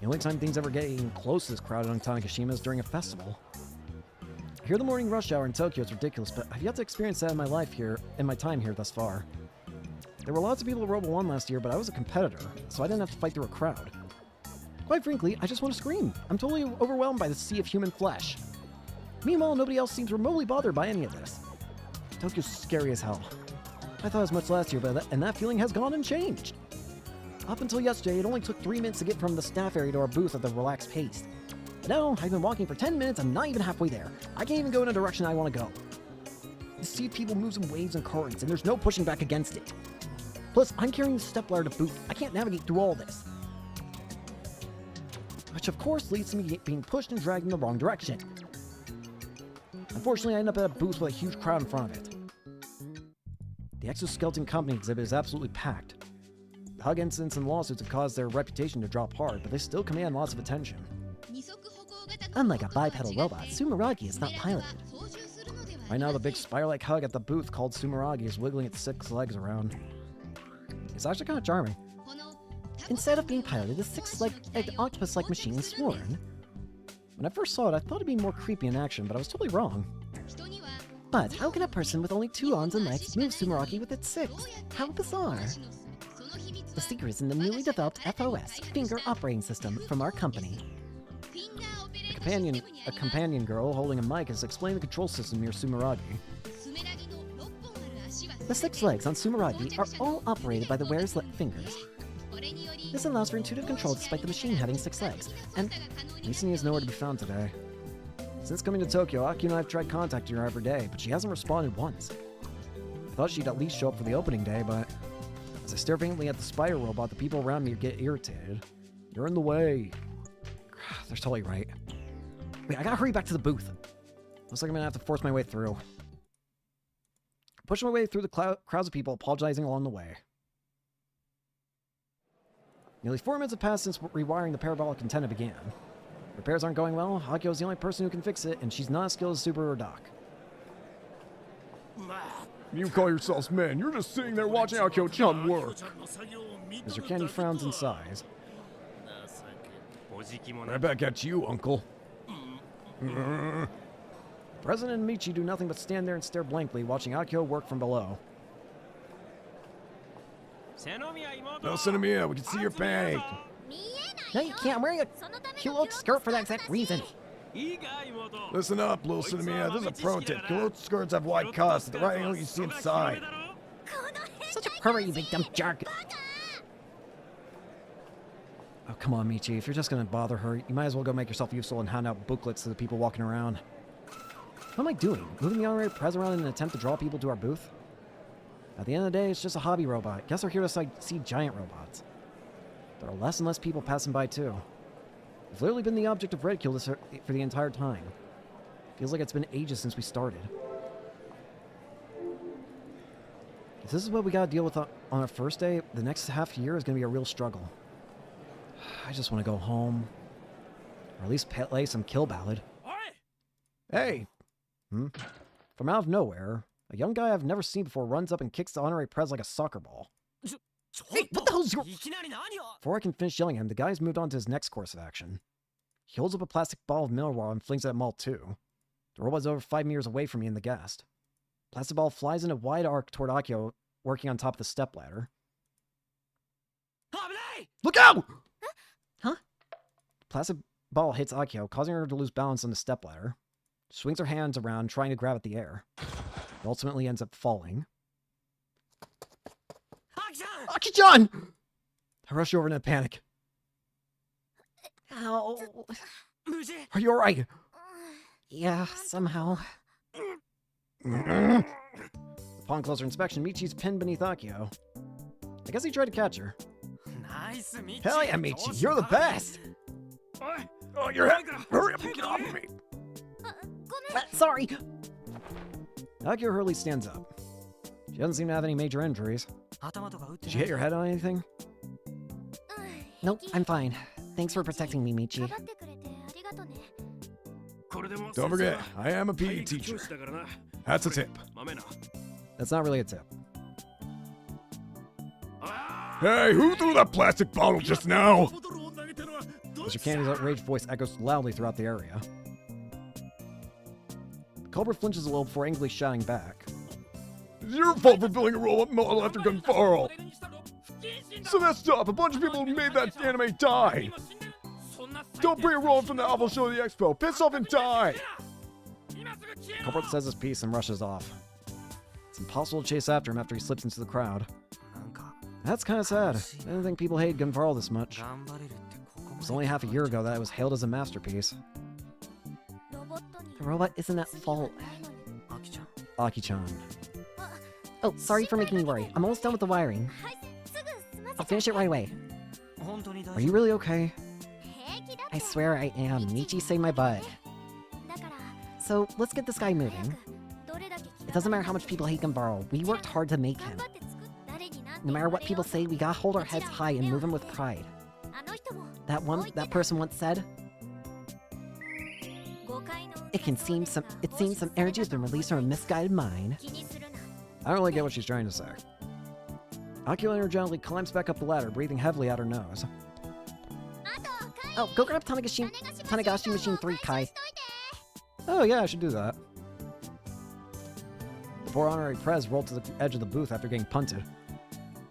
The only time things ever get even close to this crowd on Tanegashima is during a festival. I hear the morning rush hour in Tokyo is ridiculous, but I've yet to experience that in my life here, in my time here thus far. There were lots of people at Robo 1 last year, but I was a competitor, so I didn't have to fight through a crowd. Quite frankly, I just want to scream. I'm totally overwhelmed by the sea of human flesh. Meanwhile, nobody else seems remotely bothered by any of this. Tokyo's scary as hell. I thought as much last year, and that feeling has gone and changed. Up until yesterday, it only took 3 minutes to get from the staff area to our booth at the relaxed pace. But now, I've been walking for 10 minutes, I'm not even halfway there. I can't even go in a direction I want to go. The sea of people moves in waves and currents, and there's no pushing back against it. Plus, I'm carrying the stepladder to boot. I can't navigate through all this. Which of course leads to me being pushed and dragged in the wrong direction. Unfortunately, I end up at a booth with a huge crowd in front of it. The Exoskeleton Company exhibit is absolutely packed. Hug incidents and lawsuits have caused their reputation to drop hard, but they still command lots of attention. Unlike a bipedal robot, Sumeragi is not piloted. Right now, the big spider-like hug at the booth called Sumeragi is wiggling its 6 legs around. It's actually kind of charming. Instead of being piloted, the 6-legged octopus-like machine is sworn. When I first saw it, I thought it'd be more creepy in action, but I was totally wrong. But how can a person with only 2 arms and legs move Sumeragi with its 6? How bizarre. The secret is in the newly developed FOS, Finger Operating System, from our company. A companion girl holding a mic has explained the control system near Sumeragi. The 6 legs on Sumeragi are all operated by the wearer's fingers. This allows for intuitive control despite the machine having 6 legs, and Misani is nowhere to be found today. Since coming to Tokyo, Aki and I have tried contacting her every day, but she hasn't responded once. I thought she'd at least show up for the opening day, but as I stare faintly at the spider robot, the people around me get irritated. You're in the way. They're totally right. Wait, I gotta hurry back to the booth. Looks like I'm gonna have to force my way through. Push my way through the crowds of people, apologizing along the way. Nearly 4 minutes have passed since rewiring the parabolic antenna began. Repairs aren't going well. Akio is the only person who can fix it, and she's not as skilled as Super or Doc. You call yourselves men. You're just sitting there watching Akio-chan work. Mr. Candy frowns and sighs. Right back at you, uncle. President and Michi do nothing but stand there and stare blankly, watching Akio work from below. No, Sinomiya, we can see your pay. no, you can't. I'm wearing a culotte skirt for that exact reason. Listen up, little Sinomiya. This is a pro tip. Culotte skirts have wide cuffs. At the right angle, you see inside. Such a pervert, you big dumb jerk. Oh, come on, Michi. If you're just gonna bother her, you might as well go make yourself useful and hand out booklets to the people walking around. What am I doing? Moving the honorary prez around in an attempt to draw people to our booth? At the end of the day, it's just a hobby robot. Guess we're here to see giant robots. There are less and less people passing by, too. We've literally been the object of ridicule for the entire time. Feels like it's been ages since we started. If this is what we gotta deal with on our first day, the next half year is gonna be a real struggle. I just want to go home. Or at least play some kill ballad. Hey! From out of nowhere, a young guy I've never seen before runs up and kicks the honorary prez like a soccer ball. Hey, what the hell's your... Before I can finish yelling at him, the guy's moved on to his next course of action. He holds up a plastic ball of mineral water and flings it at Malt 2. The robot's over 5 meters away from me and the guest. Plastic ball flies in a wide arc toward Akio, working on top of the stepladder. Look out! Huh? The plastic ball hits Akio, causing her to lose balance on the stepladder. She swings her hands around, trying to grab at the air. It ultimately ends up falling. Aki-chan! I rush over in a panic. Ow. Are you alright? Yeah, somehow. Upon closer inspection, Michi's pinned beneath Akio. I guess he tried to catch her. Hell yeah, Michi, you're the best! Oh, your head! Hurry up and get off of me! Sorry! Akio hurriedly stands up. She doesn't seem to have any major injuries. Did you hit your head on anything? Nope, I'm fine. Thanks for protecting me, Michi. Don't forget, I am a PE teacher. That's a tip. That's not really a tip. Hey, who threw that plastic bottle just now? Mr. Candy's outraged voice echoes loudly throughout the area. The culprit flinches a little before angrily shouting back. It's your fault for building a roll-up model after Gunfarl. So messed up, a bunch of people who made that anime die. Don't bring a roll from the album show at the Expo. Piss off and die. The culprit says his piece and rushes off. It's impossible to chase after him after he slips into the crowd. That's kind of sad. I didn't think people hated Gunfarl this much. It was only half a year ago that it was hailed as a masterpiece. The robot isn't at fault. Aki-chan. Oh, sorry for making you worry. I'm almost done with the wiring. I'll finish it right away. Are you really okay? I swear I am. Michi saved my butt. So, let's get this guy moving. It doesn't matter how much people hate Gunfarl. We worked hard to make him. No matter what people say, we gotta hold our heads high and move him with pride. That person once said, it seems some energy has been released from a misguided mind. I don't really get what she's trying to say. Akio energetically climbs back up the ladder, breathing heavily out her nose. Oh, go grab Tanagashi Machine 3, Kai. Oh yeah, I should do that. The poor honorary prez rolled to the edge of the booth after getting punted.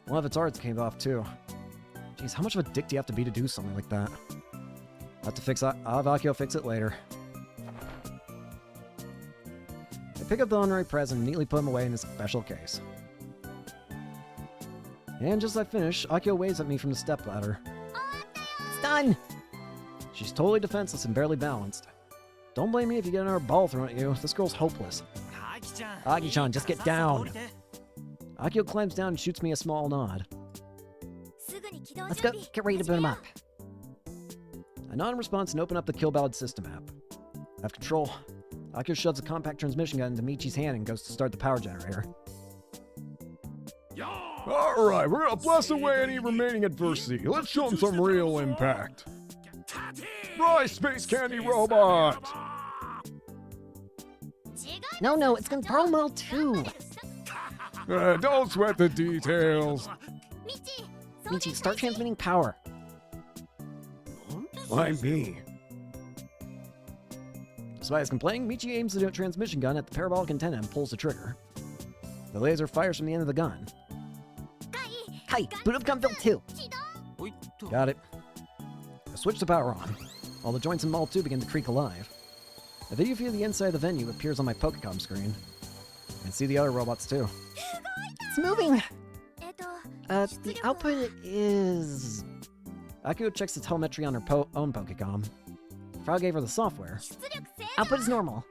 One of its arts came off too. Jeez, how much of a dick do you have to be to do something like that? I'll have Akio fix it later. I pick up the honorary prez and neatly put him away in his special case. And just as I finish, Akio waves at me from the stepladder. It's done! She's totally defenseless and barely balanced. Don't blame me if you get another ball thrown at you. This girl's hopeless. Aki-chan, just get down! Akio climbs down and shoots me a small nod. Let's go, get ready to boot him up. I nod in response and open up the Kill Ballad system app. I have control. Akio shoves a compact transmission gun into Michi's hand and goes to start the power generator. Alright, we're gonna blast away any remaining adversity. Let's show them some real impact. Rise, Space Candy Robot! No, it's Gunfarl Model 2! Don't sweat the details. Michi, start transmitting power. Why me? Despite his complaining, Michi aims the transmission gun at the parabolic antenna and pulls the trigger. The laser fires from the end of the gun. Kai, boot up Gunfarl 2! Got it. I switch the power on. All the joints in Mall 2 begin to creak alive. A video view of the inside of the venue appears on my Pokecom screen. I can see the other robots too. It's moving! The output is... Akio checks the telemetry on her own Pokecom. Frau gave her the software. Output is normal.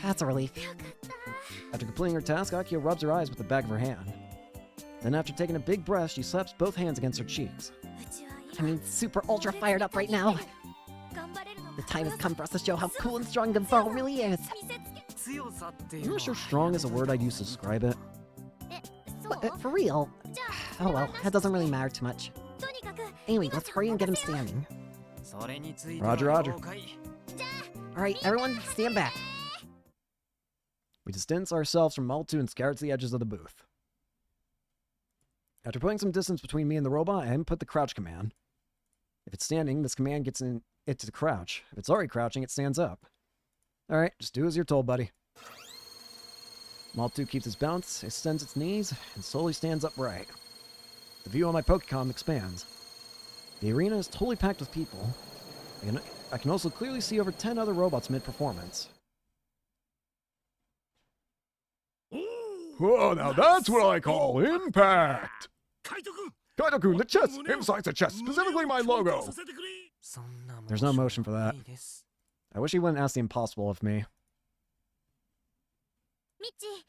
That's a relief. After completing her task, Akio rubs her eyes with the back of her hand. Then after taking a big breath, she slaps both hands against her cheeks. I mean, super ultra fired up right now. The time has come for us to show how cool and strong Gunfarl really is. I'm not sure strong is a word I'd use to describe it. For real? Oh well, that doesn't really matter too much. Anyway, let's hurry and get him standing. Roger, roger. Alright, everyone, stand back. We distance ourselves from Model 2 and scour to the edges of the booth. After putting some distance between me and the robot, I input the crouch command. If it's standing, this command gets it to crouch. If it's already crouching, it stands up. Alright, just do as you're told, buddy. Model 2 keeps its balance, extends its knees, and slowly stands upright. The view on my Pokecom expands. The arena is totally packed with people. I can also clearly see over 10 other robots mid-performance. Whoa, now that's what I call impact! Kaito-kun, the chest! Emphasize the chest, specifically my logo! There's no motion for that. I wish he wouldn't ask the impossible of me.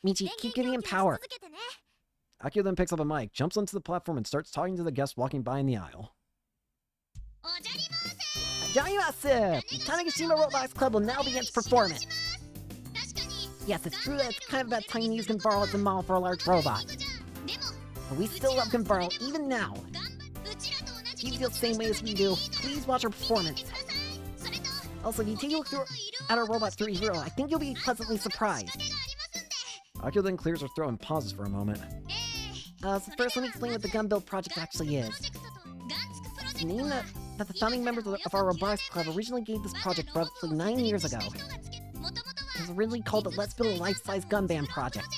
Michi, keep giving him power. Akio then picks up a mic, jumps onto the platform, and starts talking to the guests walking by in the aisle. Jaimasu! Tanegashima Robotics Club will now begin its performance. Yes, it's true that it's kind of about time to use Gunbarl as a model for a large robot. But we still love Gunbarl, even now. If you feel the same way as we do, please watch our performance. Also, if you take a look at our Robot 3 Hero, I think you'll be pleasantly surprised. Akio then clears her throat and pauses for a moment. So first let me explain what the Gun Build project actually is. The name that the founding members of our Robotics Club originally gave this project roughly 9 years ago. It was originally called the Let's Build a Life-Size Gundam project.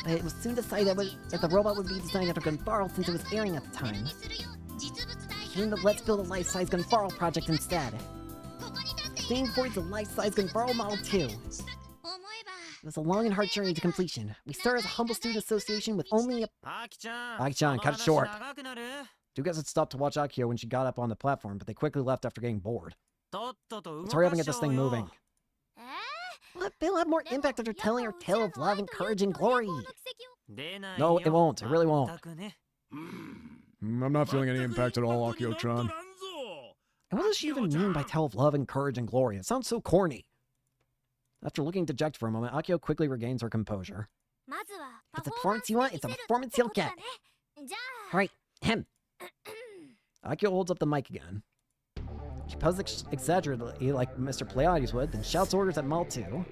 But it was soon decided that the robot would be designed after Gunbarl since it was airing at the time. It became the Let's Build a Life-Size Gunbarl project instead. Staying forward to the Life-Size Gunbarl Model 2. It was a long and hard journey to completion. We started as a humble student association with only a... Aki-chan, cut it short. Two guys had stopped to watch Akio when she got up on the platform, but they quickly left after getting bored. Let's hurry up and get this thing moving. What? They'll have more impact after telling our tale of love and courage and glory. No, it won't. It really won't. I'm not feeling any impact at all, Akio-chan. And what does she even mean by tale of love and courage and glory? It sounds so corny. After looking dejected for a moment, Akio quickly regains her composure. If it's a performance you want, it's a performance you'll get. Alright, him. Akio holds up the mic again. She pauses exaggeratedly like Mr. Pleiades would, then shouts orders at Model 2.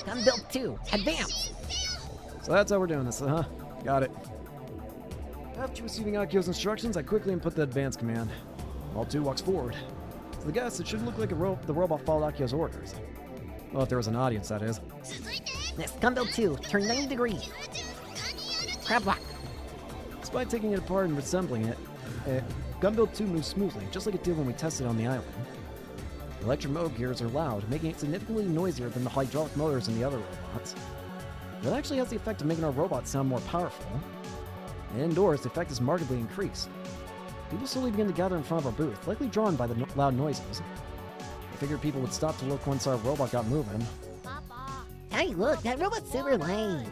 Gun Build 2, advance! So that's how we're doing this, huh? Got it. After receiving Akio's instructions, I quickly input the advance command. Model 2 walks forward. To the guests, it should look like the robot followed Akio's orders. Well, if there was an audience, that is. Next, Gun Build 2, turn 90 degrees. Crab walk. Despite taking it apart and assembling it, Gun Build 2 moves smoothly, just like it did when we tested on the island. The electric motor gears are loud, making it significantly noisier than the hydraulic motors in the other robots. That actually has the effect of making our robots sound more powerful. And indoors, the effect is markedly increased. People slowly begin to gather in front of our booth, likely drawn by the loud noises. I figured people would stop to look once our robot got moving. Hey, look, that robot's super lame.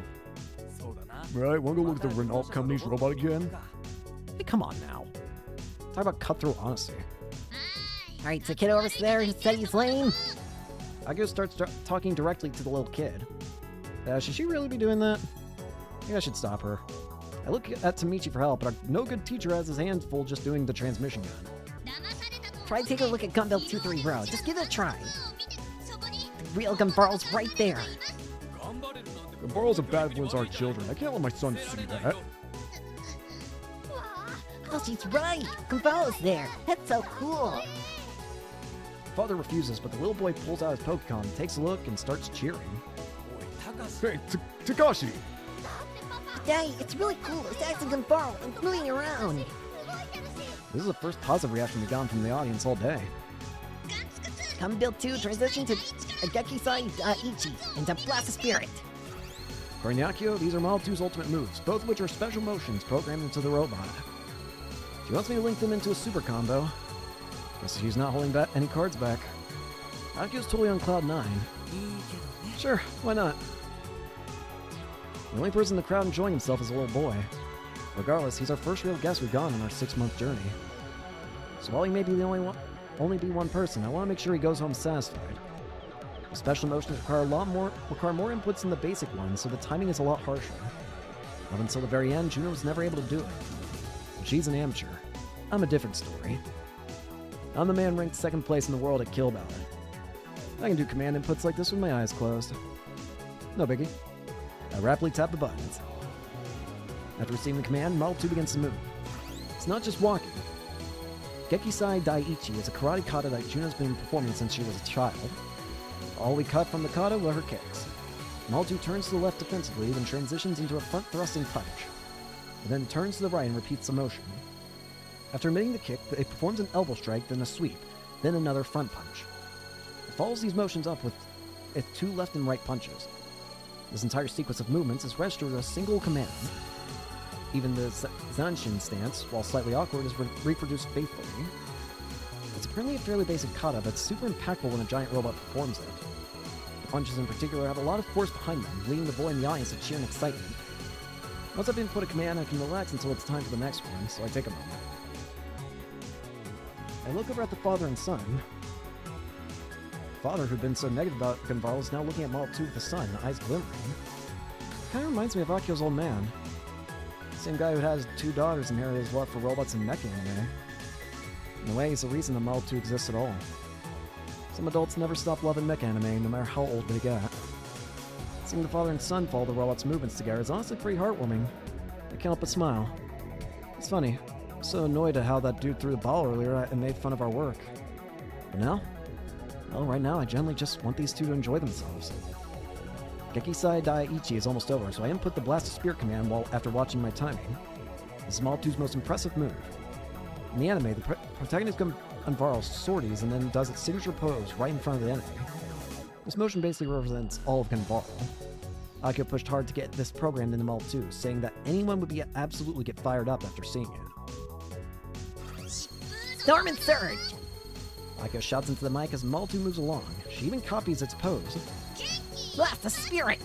Right, wanna go look at the Renault company's robot again? Hey, come on now. Talk about cutthroat honesty. Alright, so kid over there who said he's lame. Akio starts talking directly to the little kid. Should she really be doing that? Maybe I should stop her. I look at Tamichi for help, but our no good teacher has his hands full just doing the transmission gun. Try to take a look at Gun Build 2-3 Bro. Just give it a try. The real Gunbarl's right there. Gunbarl's a bad influence on our children. I can't let my son see that. Oh, she's right! Gunbarl's there! That's so cool! Father refuses, but the little boy pulls out his Pokecon, takes a look, and starts cheering. Hey, Takashi! Daddy, it's really cool! It's acting Gunbarl and moving around! This is the first positive reaction we've gotten from the audience all day. Gun Build 2 transition to Agekisai Ichi and to Blast the Spirit! According to Akio, these are Model 2's ultimate moves, both of which are special motions programmed into the robot. She wants me to link them into a super combo. Guess she's not holding back any cards back. Akio's totally on cloud 9. Sure, why not? The only person in the crowd enjoying himself is a little boy. Regardless, he's our first real guest we've gotten on our 6-month journey. So while he may be the only be one person, I want to make sure he goes home satisfied. The special motions require more inputs than the basic ones, so the timing is a lot harsher. Up until the very end, Juno was never able to do it. She's an amateur. I'm a different story. I'm the man ranked second place in the world at Kill Ballot. I can do command inputs like this with my eyes closed. No biggie. I rapidly tap the buttons. After receiving the command, Model 2 begins to move. It's not just walking. Gekisai Daiichi is a karate kata that Juno's been performing since she was a child. All we cut from the kata were her kicks. Model 2 turns to the left defensively, then transitions into a front thrusting punch. It then turns to the right and repeats the motion. After emitting the kick, it performs an elbow strike, then a sweep, then another front punch. It follows these motions up with its 2 left and right punches. This entire sequence of movements is registered as a single command. Even the Zanshin stance, while slightly awkward, is reproduced faithfully. It's apparently a fairly basic kata, but super impactful when a giant robot performs it. The punches in particular have a lot of force behind them, leaving the boy in the audience of cheer and excitement. Once I've input a command, I can relax until it's time for the next one, so I take a moment. I look over at the father and son. The father, who'd been so negative about Gunvarl, is now looking at Model 2 with the son, eyes glimmering. It kind of reminds me of Akio's old man. Same guy who has 2 daughters inherited his love for robots and mecha anime. In a way, he's the reason the Model 2 exists at all. Some adults never stop loving mecha anime, no matter how old they get. Seeing the father and son follow the robot's movements together is honestly pretty heartwarming. I can't help but smile. It's funny. I'm so annoyed at how that dude threw the ball earlier and made fun of our work. But now? Well, right now I generally just want these two to enjoy themselves. Gekisai Daiichi is almost over, so I input the Blast of Spirit command after watching my timing. This is Model 2's most impressive move. In the anime, the protagonist Gunvarl sorties and then does its signature pose right in front of the enemy. This motion basically represents all of Gunvarl. Akio pushed hard to get this programmed into Model 2, saying that anyone would absolutely get fired up after seeing it. Storm and Surge! Akio shouts into the mic as Model 2 moves along. She even copies its pose. Blast the Spirit!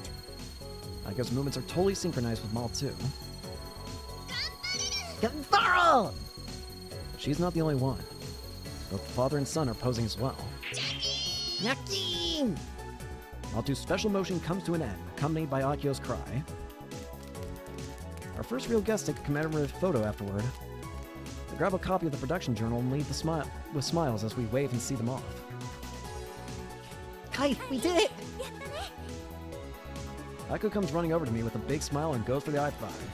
Akio's movements are totally synchronized with Model 2. Gunvarl! She's not the only one. Both the father and son are posing as well. Yakin! Model 2's special motion comes to an end, accompanied by Akio's cry. Our first real guest take a commemorative photo afterward. I grab a copy of the production journal and leave with smiles as we wave and see them off. Kai, we did it! Akio comes running over to me with a big smile and goes for the high five.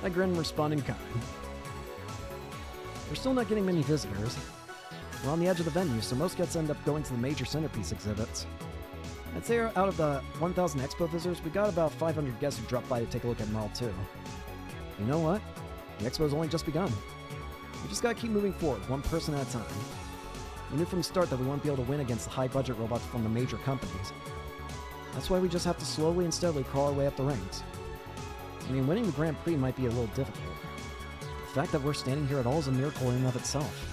I grin and respond in kind. We're still not getting many visitors. We're on the edge of the venue, so most guests end up going to the major centerpiece exhibits. I'd say out of the 1,000 Expo visitors, we got about 500 guests who dropped by to take a look at Model 2. You know what? The Expo's only just begun. We just gotta keep moving forward, one person at a time. We knew from the start that we wouldn't be able to win against the high-budget robots from the major companies. That's why we just have to slowly and steadily crawl our way up the ranks. I mean, winning the Grand Prix might be a little difficult. The fact that we're standing here at all is a miracle in and of itself.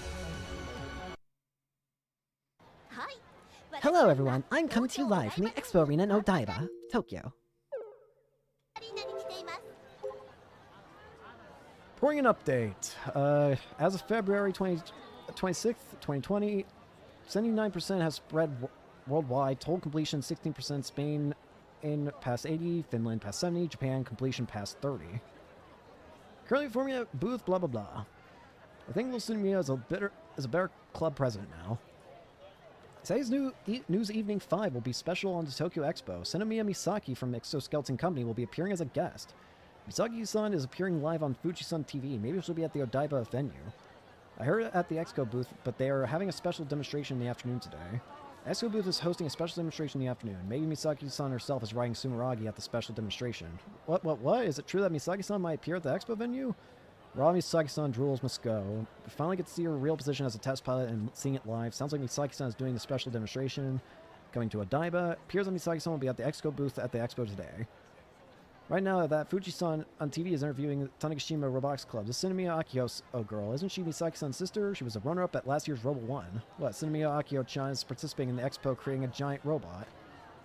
Hello everyone, I'm coming to you live from the Expo Arena in Odaiba, Tokyo. Pouring an update. As of February 26th, 2020, 79% has spread worldwide. Total completion 16%. Spain in past 80. Finland past 70. Japan completion past 30. Currently forming a booth. Blah blah blah. I think Lucinia is a better club president now. Today's News Evening 5 will be special on the Tokyo Expo. Senomiya Misaki from Exoskeleton Company will be appearing as a guest. Misaki-san is appearing live on Fuji-san TV. Maybe she'll be at the Odaiba venue. I heard it at the Expo booth, but they are having a special demonstration in the afternoon today. The Expo booth is hosting a special demonstration in the afternoon. Maybe Misaki-san herself is riding Sumeragi at the special demonstration. What? Is it true that Misaki-san might appear at the Expo venue? Raw Misaki-san drools must go. We finally get to see her real position as a test pilot and seeing it live. Sounds like Misaki-san is doing the special demonstration. Coming to Odaiba. Appears that Misaki-san will be at the Expo booth at the Expo today. Right now, that Fuji-san on TV is interviewing Tanegashima Robotics Club. The Senomiya Akio's girl. Isn't she Misaki-san's sister? She was a runner-up at last year's Robo 1. What, Senomiya Akio-chan is participating in the Expo creating a giant robot.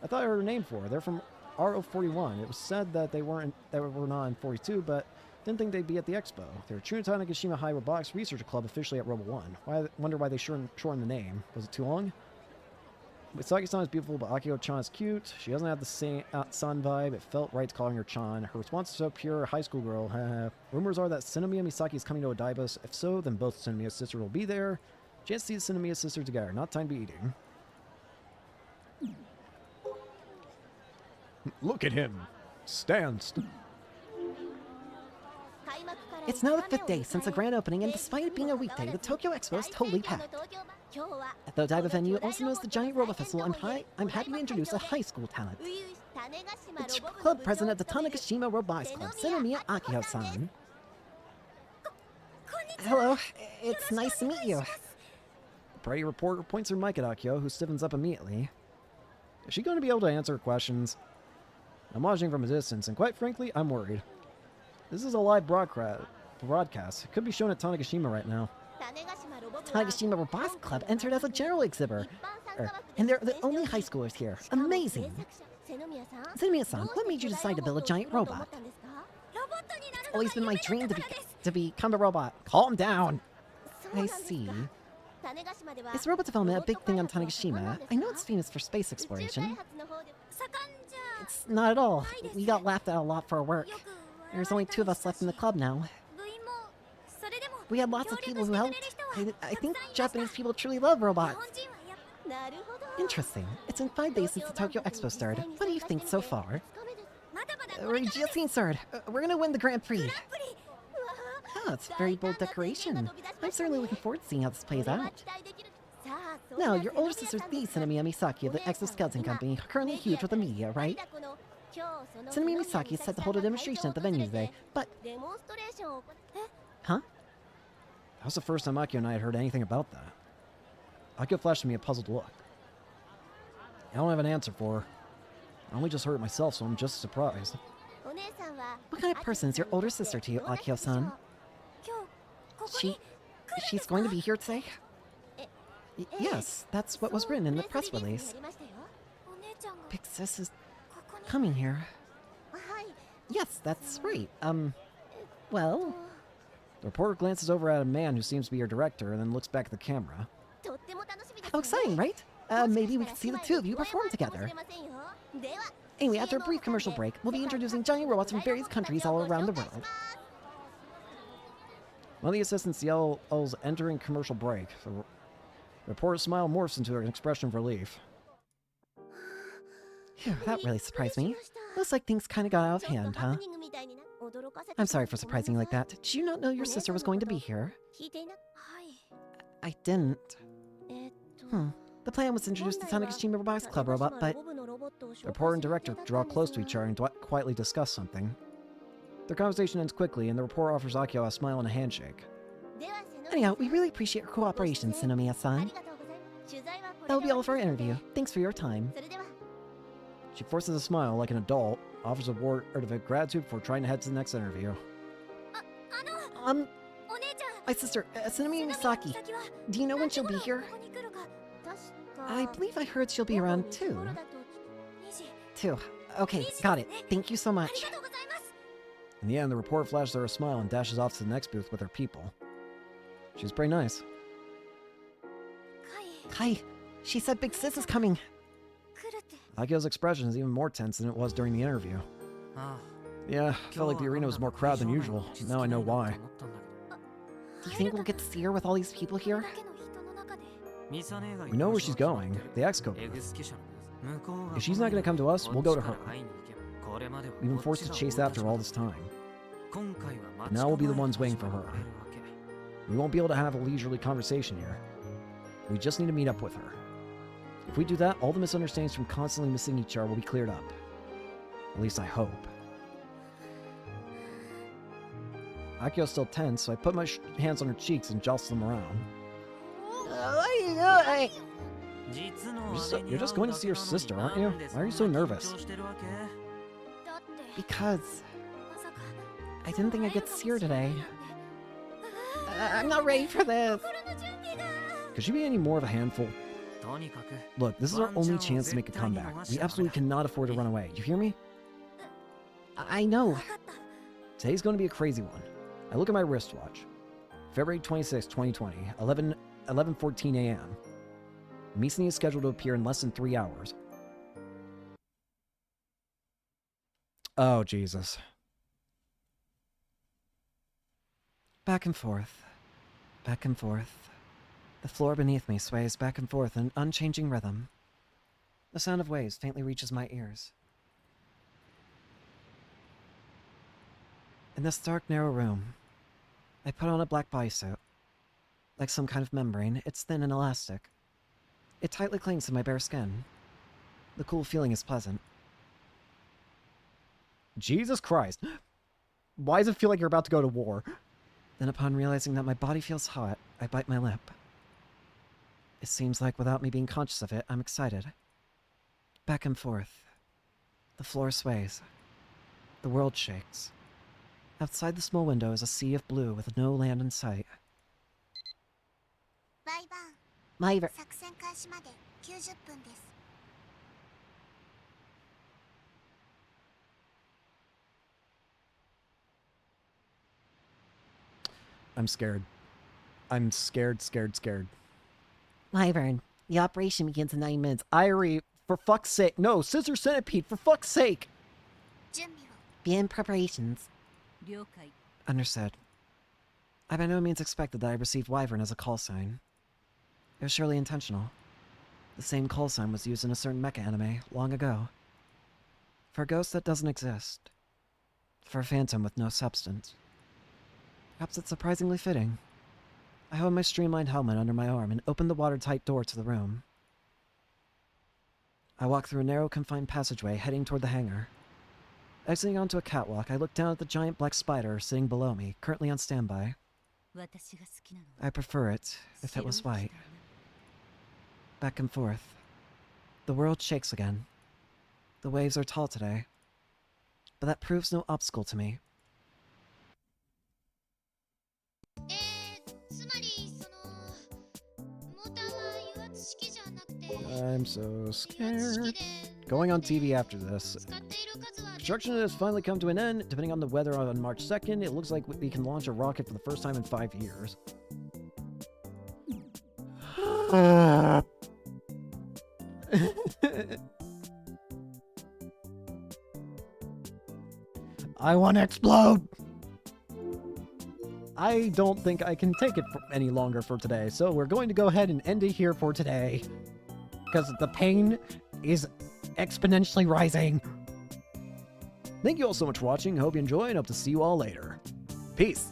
I thought I heard her name for her. They're from RO41. It was said that they were not in 42, but didn't think they'd be at the Expo. They're True Tanegashima High Robotics Research Club officially at Robo 1. I wonder why they shortened the name. Was it too long? Misaki-san is beautiful, but Akio-chan is cute. She doesn't have the same San vibe. It felt right calling her Chan. Her response is so pure, high school girl. Rumors are that Sinomiya Misaki is coming to Odaibos. If so, then both Sinomiya's sisters will be there. Chance to see the Sinomiya sisters together. Not time to be eating. Look at him. Stands. It's now the 5th day since the grand opening, and despite it being a weekday, the Tokyo Expo is totally packed. At the Odaiba venue, also known as the Giant Robot Festival, I'm happy to introduce a high school talent. The club president of the Tanegashima Robotics Club, Sinomiya Akio-san. Hello, it's nice to meet you. The party reporter points her mic at Akio, who stiffens up immediately. Is she going to be able to answer her questions? I'm watching from a distance, and quite frankly, I'm worried. This is a live broadcast. It could be shown at Tanegashima right now. Tanegashima Robotics Club entered as a general exhibitor, and they're the only high schoolers here. Amazing! Sinomiya-san, what made you decide to build a giant robot? It's always been my dream to become a robot. Calm down! I see. Is robot development a big thing on Tanegashima? I know it's famous for space exploration. It's not at all. We got laughed at a lot for our work. There's only 2 of us left in the club now. We had lots of people who helped. I think Japanese people truly love robots. Interesting. It's in 5 days since the Tokyo Expo started. What do you think so far? We're just getting started. We're gonna win the Grand Prix. Oh, it's a very bold decoration. I'm certainly looking forward to seeing how this plays out. Now, your older sister, the Sinomiya Misaki of the Exoskeleton Company, are currently huge with the media, right? Sinomiya Misaki is set to hold a demonstration at the venue today, but... Huh? That was the first time Akio and I had heard anything about that. Akio flashed me a puzzled look. I don't have an answer for her. I only just heard it myself, so I'm just surprised. What kind of person is your older sister to you, Akio-san? She's going to be here today? Yes, that's what was written in the press release. Big Sis is coming here. Yes, that's right. Well... The reporter glances over at a man who seems to be your director and then looks back at the camera. How exciting, right? Maybe we could see the 2 of you perform together. Anyway, after a brief commercial break, we'll be introducing giant robots from various countries all around the world. One of the assistants yells entering commercial break. The reporter's smile morphs into an expression of relief. Phew, that really surprised me. Looks like things kind of got out of hand, huh? I'm sorry for surprising you like that. Did you not know your sister was going to be here? I didn't. The plan was to introduce the Tanegashima Robotics Club robot, but... The reporter and director draw close to each other and quietly discuss something. Their conversation ends quickly, and the reporter offers Akio a smile and a handshake. Anyhow, we really appreciate your cooperation, Sinomiya-san. That will be all for our interview. Thanks for your time. She forces a smile like an adult, offers a word of gratitude before trying to head to the next interview. My sister, Sinomiya Misaki. Do you know when she'll be here? I believe I heard she'll be around 2. 2. Okay, got it. Thank you so much. In the end, the reporter flashes her a smile and dashes off to the next booth with her people. She's pretty nice. Kai, she said Big Sis is coming. Akio's expression is even more tense than it was during the interview. Yeah, felt like the arena was more crowded than usual. Now I know why. Do you think we'll get to see her with all these people here? We know where she's going, the Expo booth. If she's not going to come to us, we'll go to her. We've been forced to chase after her all this time. But now we'll be the ones waiting for her. We won't be able to have a leisurely conversation here. We just need to meet up with her. If we do that, all the misunderstandings from constantly missing each other will be cleared up. At least I hope. Akio's still tense, so I put my hands on her cheeks and jostle them around. You're just going to see your sister, aren't you? Why are you so nervous? Because... I didn't think I'd get to see her today. I'm not ready for this. Could she be any more of a handful? Look, this is our only chance to make a comeback. We absolutely cannot afford to run away. You hear me? I know. Today's going to be a crazy one. I look at my wristwatch. February 26, 2020, 11:14 a.m. Misani is scheduled to appear in less than 3 hours. Oh, Jesus. Back and forth. Back and forth. The floor beneath me sways back and forth in unchanging rhythm. The sound of waves faintly reaches my ears. In this dark, narrow room, I put on a black bodysuit. Like some kind of membrane, it's thin and elastic. It tightly clings to my bare skin. The cool feeling is pleasant. Jesus Christ. Why does it feel like you're about to go to war? Then upon realizing that my body feels hot, I bite my lip. It seems like without me being conscious of it, I'm excited. Back and forth. The floor sways. The world shakes. Outside the small window is a sea of blue with no land in sight. My ver- I'm scared. I'm scared. Wyvern, the operation begins in 9 minutes. Irie, for fuck's sake. No, Scissor Centipede, for fuck's sake. Begin preparations. Understood. I by no means expected that I received Wyvern as a call sign. It was surely intentional. The same call sign was used in a certain mecha anime long ago. For a ghost that doesn't exist. For a phantom with no substance. Perhaps it's surprisingly fitting. I hold my streamlined helmet under my arm and open the watertight door to the room. I walk through a narrow, confined passageway heading toward the hangar. Exiting onto a catwalk, I look down at the giant black spider sitting below me, currently on standby. I prefer it if it was white. Back and forth. The world shakes again. The waves are tall today. But that proves no obstacle to me. I'm so scared. Going on TV after this. Construction has finally come to an end. Depending on the weather on March 2nd, it looks like we can launch a rocket for the first time in 5 years. I want to explode! I don't think I can take it any longer for today, so we're going to go ahead and end it here for today. Because the pain is exponentially rising. Thank you all so much for watching. Hope you enjoyed. Hope to see you all later. Peace.